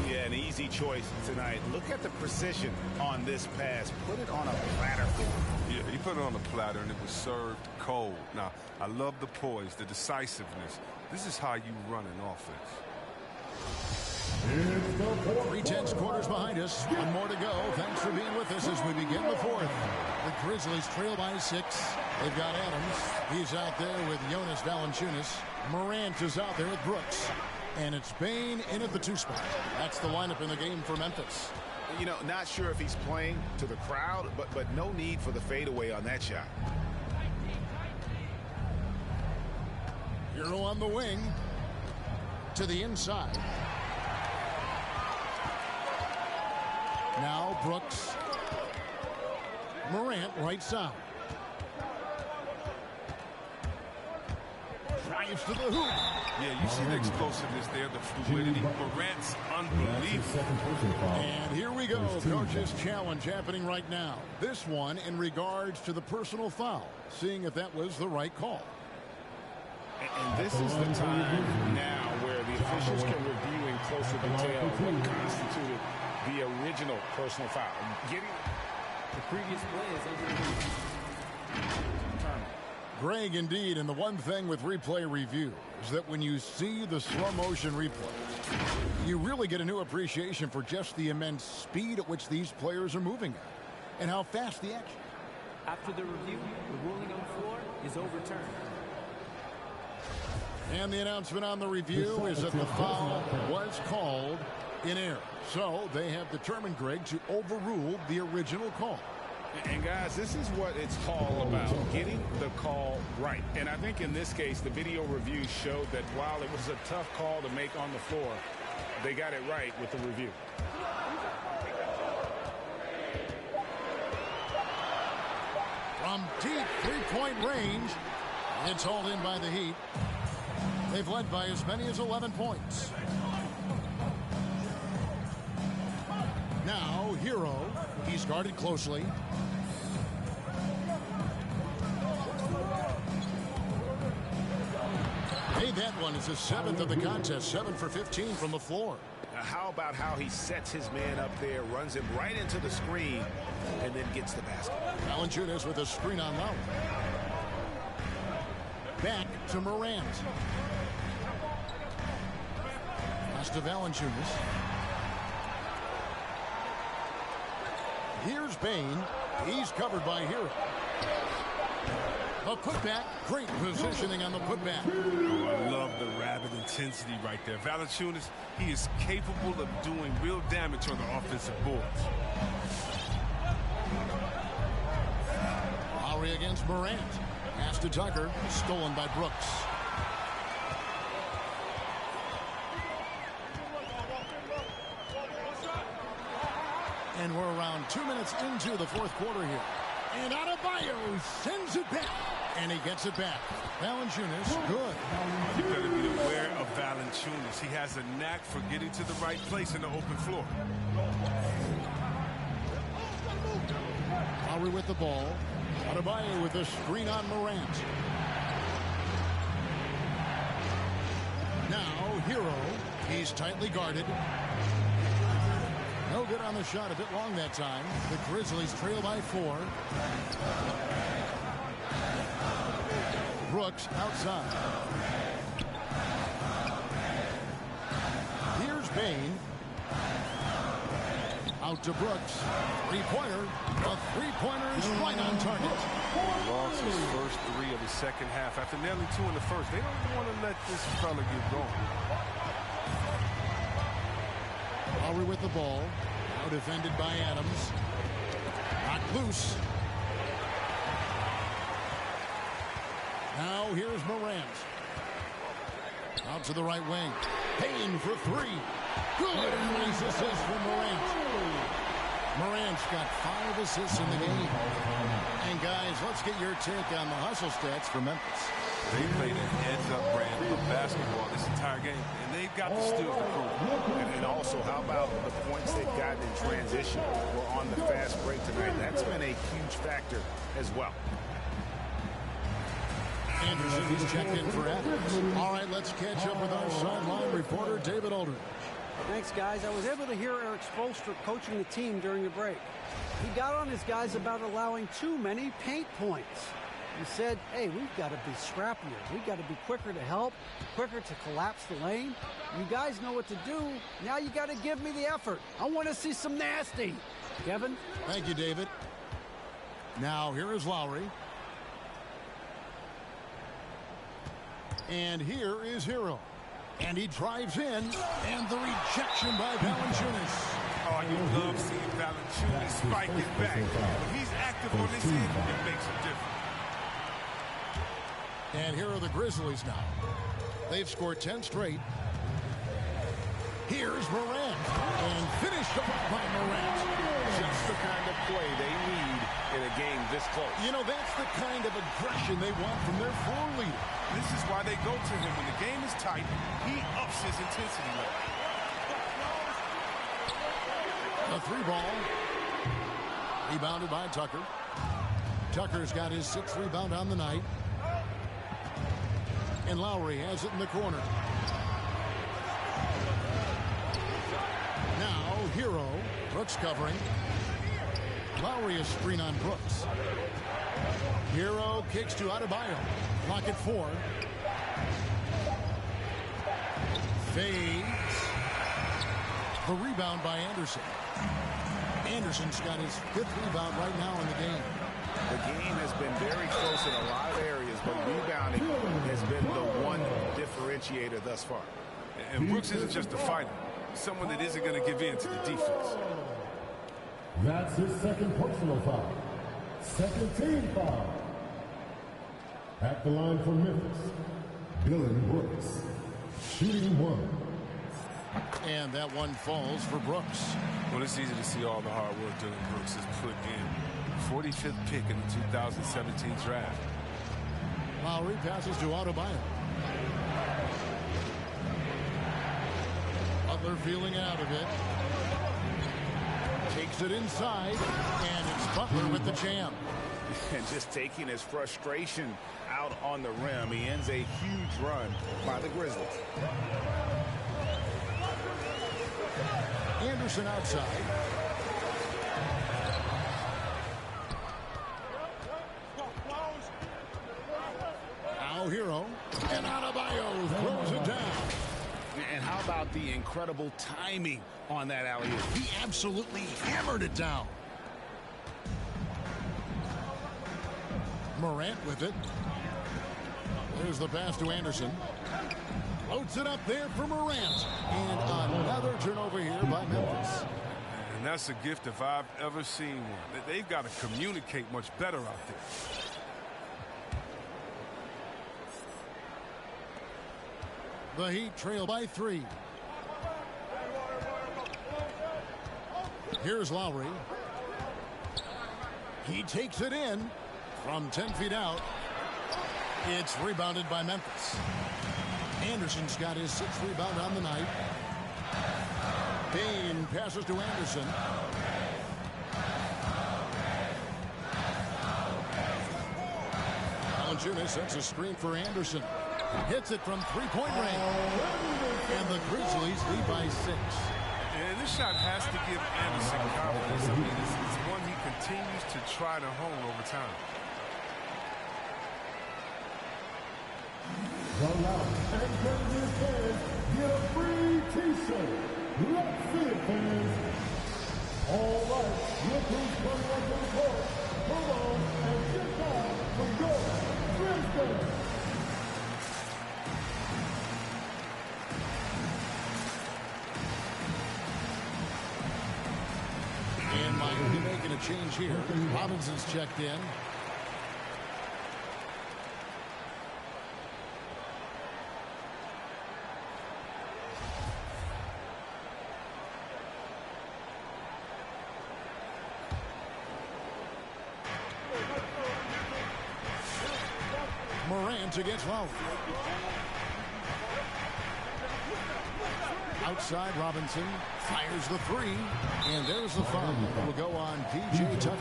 Yeah, an easy choice tonight. Look at the precision on this pass. Put it on a platter for him. Yeah, he put it on a platter and it was served cold. Now, I love the poise, the decisiveness. This is how you run an offense. 3/10 quarters behind us. One more to go. Thanks for being with us as we begin the fourth. The Grizzlies trail by 6. They've got Adams. He's out there with Jonas Valanciunas. Morant is out there with Brooks. And it's Bane in at the 2 spot. That's the lineup in the game for Memphis. You know, not sure if he's playing to the crowd, but no need for the fadeaway on that shot. Hero on the wing. To the inside. Now Brooks. Morant right side. Drives to the hoop. Yeah, you see the explosiveness there, the fluidity. Morant's unbelievable. And here we go. Coach's challenge happening right now. This one in regards to the personal foul. Seeing if that was the right call. And this is the time now where the officials can review in closer detail what constituted the original personal foul. Getting the previous play is over. Greg, indeed, and the one thing with replay review is that when you see the slow motion replay, you really get a new appreciation for just the immense speed at which these players are moving at and how fast the action. After the review, the ruling on the floor is overturned. And the announcement on the review is that the foul was called in error. So they have determined, Greg, to overrule the original call. And guys, this is what it's all about, getting the call right. And I think in this case, the video review showed that while it was a tough call to make on the floor, they got it right with the review. From deep three-point range, it's hauled in by the Heat. They've led by as many as 11 points. Now, Hero. He's guarded closely. Made that one. It's his 7th of the contest. 7 for 15 from the floor. Now, how about how he sets his man up there, runs him right into the screen, and then gets the basket. Valanciunas with a screen on Lowry. Back to Morant. Pass to Valanciunas. Here's Bane. He's covered by Hero. A putback. Great positioning on the putback. Oh, I love the rabid intensity right there. Valanciunas, he is capable of doing real damage on the offensive boards. Lowry against Morant. Pass to Tucker. Stolen by Brooks. And we're around 2 minutes into the fourth quarter here. And Adebayo sends it back. And he gets it back. Valanciunas, good. You better be aware of Valanciunas. He has a knack for getting to the right place in the open floor. Lowry with the ball. Adebayo with a screen on Morant. Now, Hero. He's tightly guarded. No good on the shot, a bit long that time. The Grizzlies trail by 4. Brooks outside. Here's Bane. Out to Brooks. Three-pointer. A three-pointer is right on target. Lost his first 3 of the second half. After nearly 2 in the first, they don't want to let this fella get going. Lowry with the ball. Now defended by Adams. Knocked loose. Now here's Morant. Out to the right wing. Payne for three. Good. Nice assist from Morant. Morant's got 5 assists in the game. And guys, let's get your take on the hustle stats for Memphis. They played an heads-up brand of basketball this entire game, and they've got the steals to prove. And also, how about the points they've gotten in transition or on the fast break tonight? That's been a huge factor as well. Anderson is checked in for Adams. All right, let's catch up with our sideline reporter, David Aldridge. Thanks, guys. I was able to hear Eric Spoelstra coaching the team during the break. He got on his guys about allowing too many paint points. He said, hey, we've got to be scrappier. We've got to be quicker to help, quicker to collapse the lane. You guys know what to do. Now you got to give me the effort. I want to see some nasty. Kevin? Thank you, David. Now here is Lowry. And here is Hero. And he drives in. And the rejection by Valanciunas. Oh, you love seeing Valanciunas spike it back. When he's active on this end, it makes a difference. And here are the Grizzlies now. They've scored 10 straight. Here's Morant. And finished off by Morant. Just the kind of play they need in a game this close. You know, that's the kind of aggression they want from their floor leader. This is why they go to him. When the game is tight, he ups his intensity level. A 3-ball. Rebounded by Tucker. Tucker's got his 6th rebound on the night. And Lowry has it in the corner. Now, Hero. Brooks covering. Lowry is screen on Brooks. Hero kicks to Adebayo. Clock at 4. Fades. The rebound by Anderson. Anderson's got his 5th rebound right now in the game. The game has been very close in a lot of areas, but rebounding has been the one differentiator thus far. And Brooks isn't just a fighter. He's someone that isn't going to give in to the defense. That's his 2nd personal foul. 2nd team foul. At the line for Memphis, Dillon Brooks. Shooting 1. And that one falls for Brooks. Well, it's easy to see all the hard work Dillon Brooks has put in. 45th pick in the 2017 draft. Lowry passes to Adebayo. Butler feeling out of it. Takes it inside, and it's Butler with the jam. And just taking his frustration out on the rim. He ends a huge run by the Grizzlies. Anderson outside. Now Hero. And Adebayo throws it down. And how about the incredible timing on that alley-oop? He absolutely hammered it down. Morant with it. There's the pass to Anderson. Floats it up there for Morant. And another turnover here by Memphis. And that's a gift if I've ever seen one. They've got to communicate much better out there. The Heat trail by 3. Here's Lowry. He takes it in from 10 feet out. It's rebounded by Memphis. Anderson's got his 6th rebound on the night. Payne passes to Anderson. Valanciunas sets a screen for Anderson. Hits it from 3-point range. And the Grizzlies lead by 6. And this shot has to give Anderson confidence. I mean, it's one he continues to try to hone over time. The Loud and Crazy fans get a free T-shirt. Let's see it, fans. All right, look who's coming up to the court. Come on and get down for your Grizzlies. change here. Robinson's checked in. Morant against Lowry. Outside, Robinson fires the three, and there's the foul. It will go on P.J. Tucker.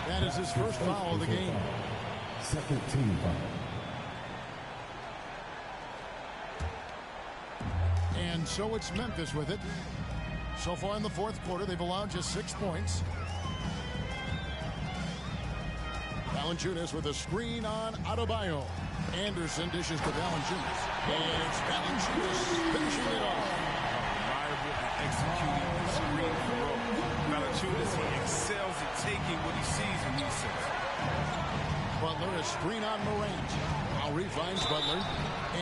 That is his first foul of the game. Second team foul. And so it's Memphis with it. So far in the fourth quarter, they've allowed just 6 points. Valanciunas with a screen on Adebayo. Anderson dishes to Valanciunas. And it's Valanciunas finishing it off. Reliable at executing the screen throw. Valanciunas, he excels at taking what he sees in these sets. Butler, a screen on Morant. Lowry finds Butler.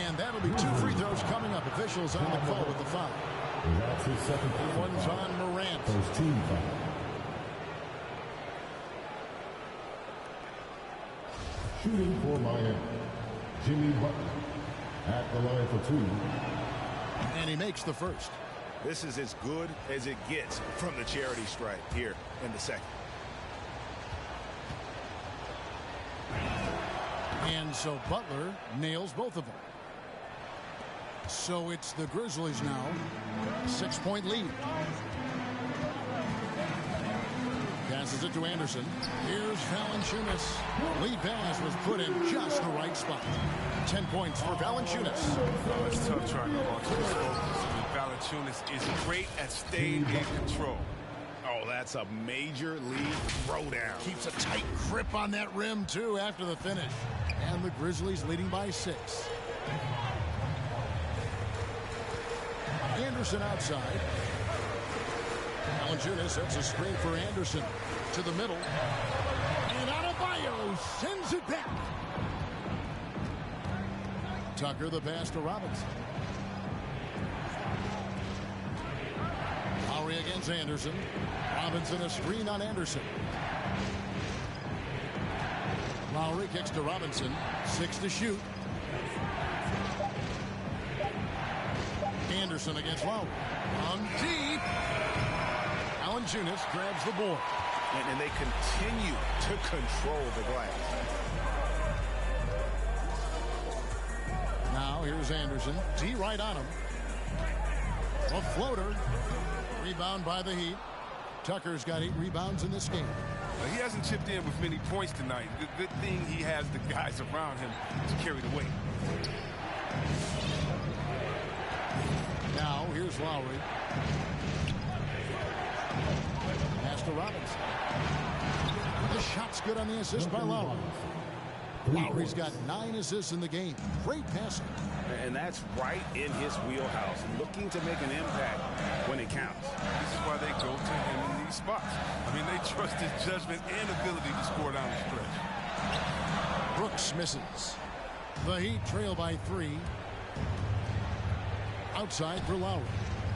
And that'll be 2 free throws coming up. Officials on the call with the foul. That's his second foul. One's on Morant. First team foul. Shooting for Miami, Jimmy Butler at the line for 2. And he makes the first. This is as good as it gets from the charity stripe here in the second. And so Butler nails both of them. So it's the Grizzlies now. 6-point lead. Passes it to Anderson. Here's Valanciunas. Lead pass was put in just the right spot. 10 points for Valanciunas. Oh, it's tough trying to launch this focus. I mean, Valanciunas is great at staying in control. Oh, that's a major league throwdown. Keeps a tight grip on that rim, too, after the finish. And the Grizzlies leading by 6. Anderson outside. Valanciunas sets a screen for Anderson to the middle. And Adebayo sends it back. Tucker the pass to Robinson. Lowry against Anderson. Robinson a screen on Anderson. Lowry kicks to Robinson. 6 to shoot. Anderson against Lowry. On deep. Valanciunas grabs the board. And they continue to control the glass. Now here's Anderson. D right on him. A floater. Rebound by the Heat. Tucker's got 8 rebounds in this game. He hasn't chipped in with many points tonight. Good thing he has the guys around him to carry the weight. Now here's Lowry. Pass to Robinson. The shot's good on the assist by Lowry. Lowry's got 9 assists in the game. Great passing. And that's right in his wheelhouse. Looking to make an impact when it counts. This is why they go to him in these spots. I mean, they trust his judgment and ability to score down the stretch. Brooks misses. The Heat trail by 3. Outside for Lowry.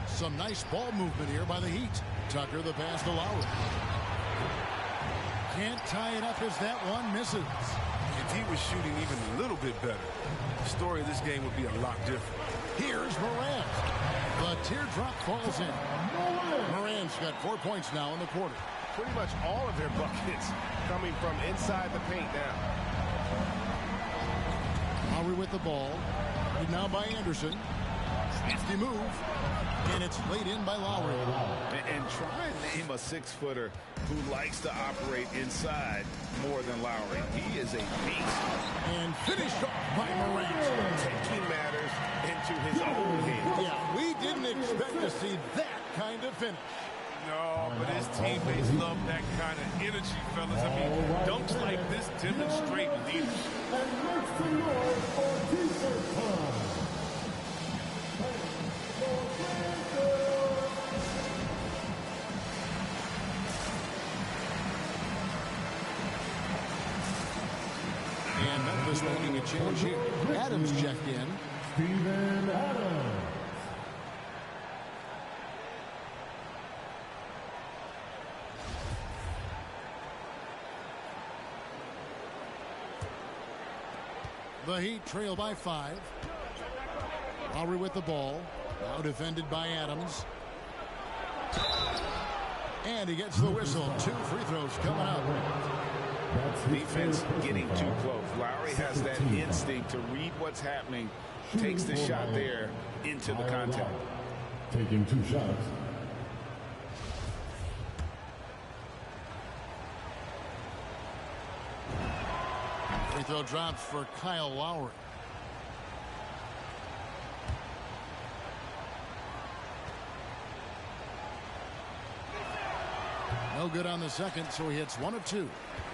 Some nice ball movement here by the Heat. Tucker the pass to Lowry. Can't tie it up as that one misses. If he was shooting even a little bit better, the story of this game would be a lot different. Here's Morant. The teardrop falls in. Morant's got 4 points now in the quarter. Pretty much all of their buckets coming from inside the paint now. Lowry with the ball. And now by Anderson. Nifty move. And it's laid in by Lowry. And try and name a 6-footer who likes to operate inside more than Lowry. He is a beast. And finished off by Morant. Taking matters into his own hands. Yeah, we didn't expect to see that kind of finish. No, but his teammates love that kind of energy, fellas. I mean, dunks like this demonstrate leadership. And makes the noise for t-shirt time. And Memphis making a change here. Adams checked in. Steven Adams. The Heat trail by 5. Lowry with the ball. Now defended by Adams. And he gets the whistle. 2 free throws coming up. Defense getting too close. Lowry has that instinct to read what's happening. Takes the shot there into the contact. Taking 2 shots. Free throw drops for Kyle Lowry. No good on the second, so he hits 1 of 2.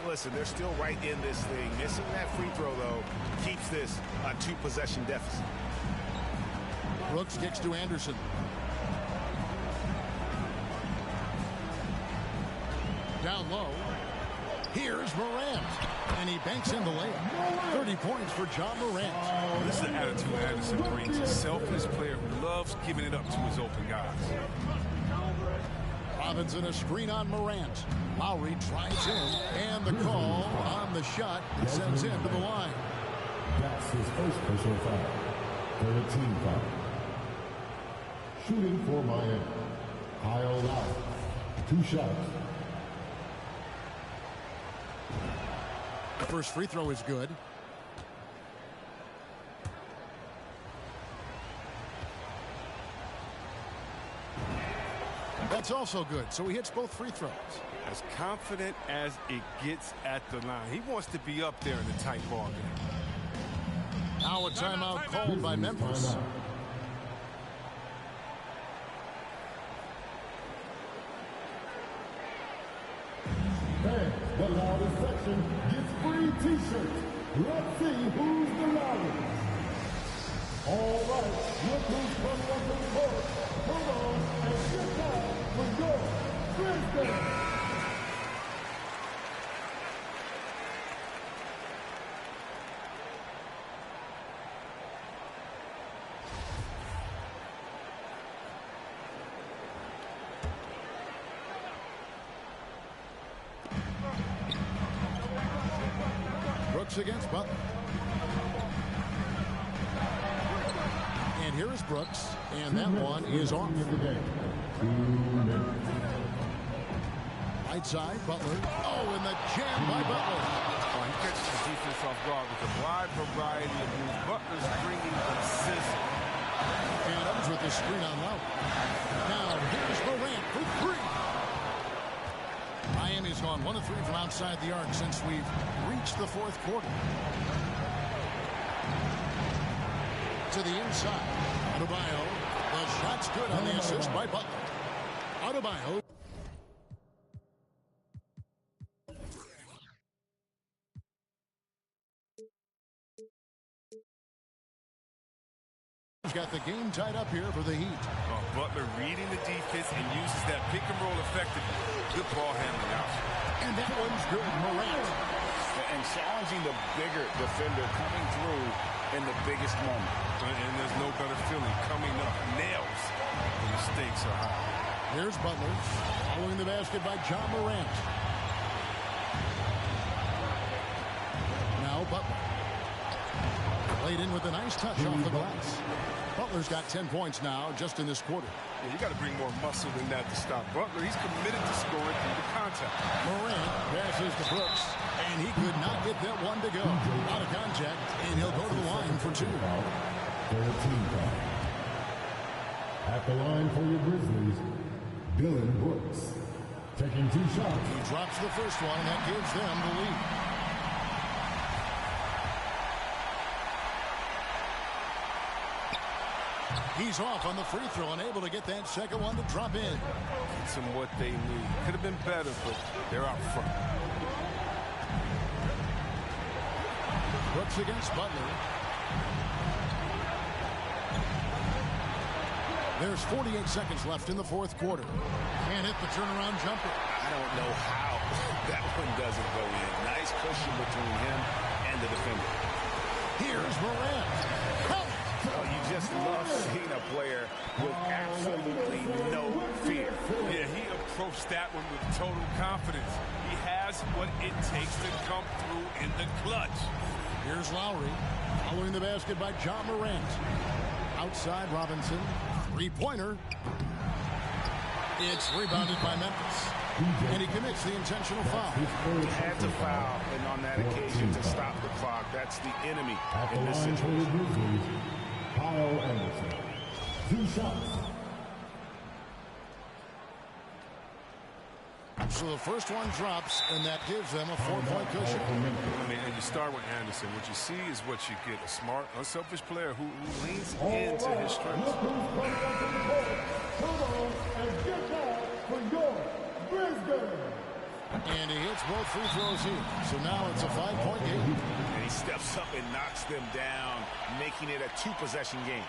Listen, they're still right in this thing. Missing that free throw, though, keeps this a 2-possession deficit. Brooks kicks to Anderson. Down low. Here's Morant. And he banks in the layup. 30 points for John Morant. This is the attitude Anderson brings. A selfless player who loves giving it up to his open guys. Robinson a screen on Morant. Lowry drives in. And the call on the shot sends him to the line. That's his first personal foul. 13 foul. Shooting for Miami. Kyle Lowry. 2 shots. The first free throw is good. That's also good, so he hits both free throws. As confident as it gets at the line. He wants to be up there in the tight ball game. Now a timeout called by Memphis. And the loudest section gets free t-shirts. Let's see who's the loudest. All right, look who's coming up to the court. Come on and get down for your Grizzlies. Brooks against Butler. And here is Brooks, and that one is off. Right side, Butler. Oh, and the jam by Butler. Oh, he catches the defense off guard with a wide variety of moves. Butler's bringing consistent. Adams with the screen on Lowry. Now here's Morant for 3. Miami's gone 1 of 3 from outside the arc since we've reached the 4th quarter. To the inside. Adebayo. The shot's good on the assist by Butler. Adebayo. Got the game tied up here for the Heat. Oh, Butler reading the defense and uses that pick and roll effectively. Good ball handling out. And that one's good. Morant. And challenging the bigger defender coming through in the biggest moment. And there's no better feeling coming up nails when the stakes are high. Here's Butler. Following the basket by John Morant. Now Butler. Laid in with a nice touch off the glass. Butler's got 10 points now just in this quarter. Yeah, you got to bring more muscle than that to stop Butler. He's committed to scoring through the contact. Morant passes to Brooks, and he could not get that one to go. Out of contact, and he'll go to the line for 2. 13 foul. At the line for your Grizzlies, Dylan Brooks. Taking 2 shots. He drops the first one, and that gives them the lead. He's off on the free throw and able to get that second one to drop in. It's them what they need. Could have been better, but they're out front. Brooks against Butler. There's 48 seconds left in the 4th quarter. Can't hit the turnaround jumper. I don't know how that one doesn't go in. Nice cushion between him and the defender. Here's Morant. Oh, you just love seeing a player with absolutely no fear. Yeah, he approached that one with total confidence. He has what it takes to come through in the clutch. Here's Lowry. Following the basket by John Morant. Outside Robinson. Three-pointer. It's rebounded by Memphis. And he commits the intentional foul. He had to foul, and on that occasion to stop the clock. That's the enemy in this situation. Kyle Anderson. 2 shots. So the first one drops, and that gives them a 4-point cushion. I mean, and you start with Anderson. What you see is what you get. A smart, unselfish player who leans into his strengths. Come on and get that for your Brisbane. And he hits both free throws here. So now it's a 5-point game. And he steps up and knocks them down, making it a 2-possession game.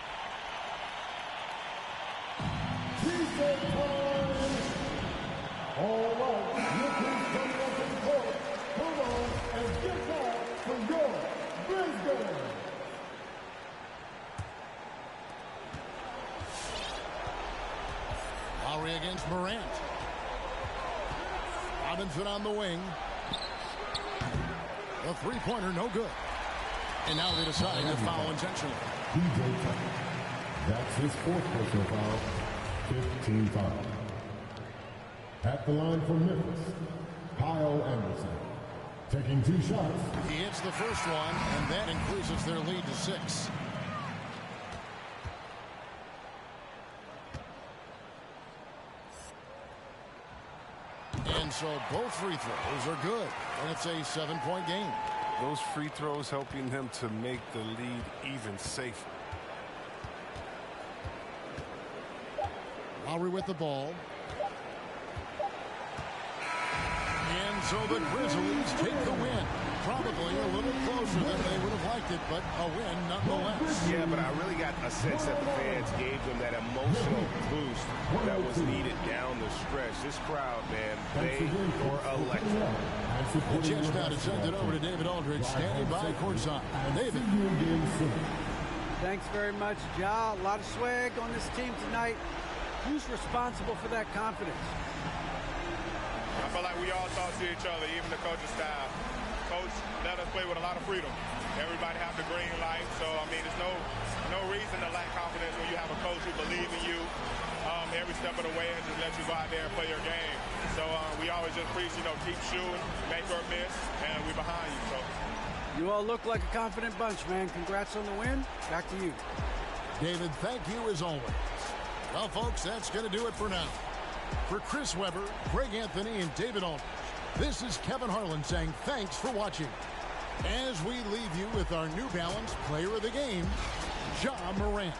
Preseason time. All right, look who's coming up in court. Come on and get that for your Brisbane. Lowry against Morant. Robinson on the wing. The three-pointer, no good. And now they decide to foul intentionally. DJ Tucker. That's his 4th personal foul. 15 foul. At the line for Memphis, Kyle Anderson. Taking 2 shots. He hits the first one, and that increases their lead to 6. And so both free throws are good, and it's a 7-point game. Those free throws helping them to make the lead even safer. Lowry with the ball. And so the Grizzlies take the win. Probably a little closer than they would have liked it, but a win nonetheless. Yeah, but I really got a sense that the fans gave them that emotional boost that was needed down the stretch. This crowd, man, they were electric. The chance now to send it over to David Aldridge, standing by courtside. David. Thanks very much, Ja. A lot of swag on this team tonight. Who's responsible for that confidence? I feel like we all talk to each other, even the coaching staff. Coach let us play with a lot of freedom. Everybody have the green light, so I mean, there's no reason to lack confidence when you have a coach who believes in you every step of the way and just let you go out there and play your game. So we always just preach, keep shooting, make or miss, and we're behind you. So you all look like a confident bunch, man. Congrats on the win. Back to you. David, thank you as always. Well, folks, that's going to do it for now. For Chris Webber, Greg Anthony, and David Aldridge, this is Kevin Harlan saying thanks for watching. As we leave you with our New Balance Player of the Game, Ja Morant.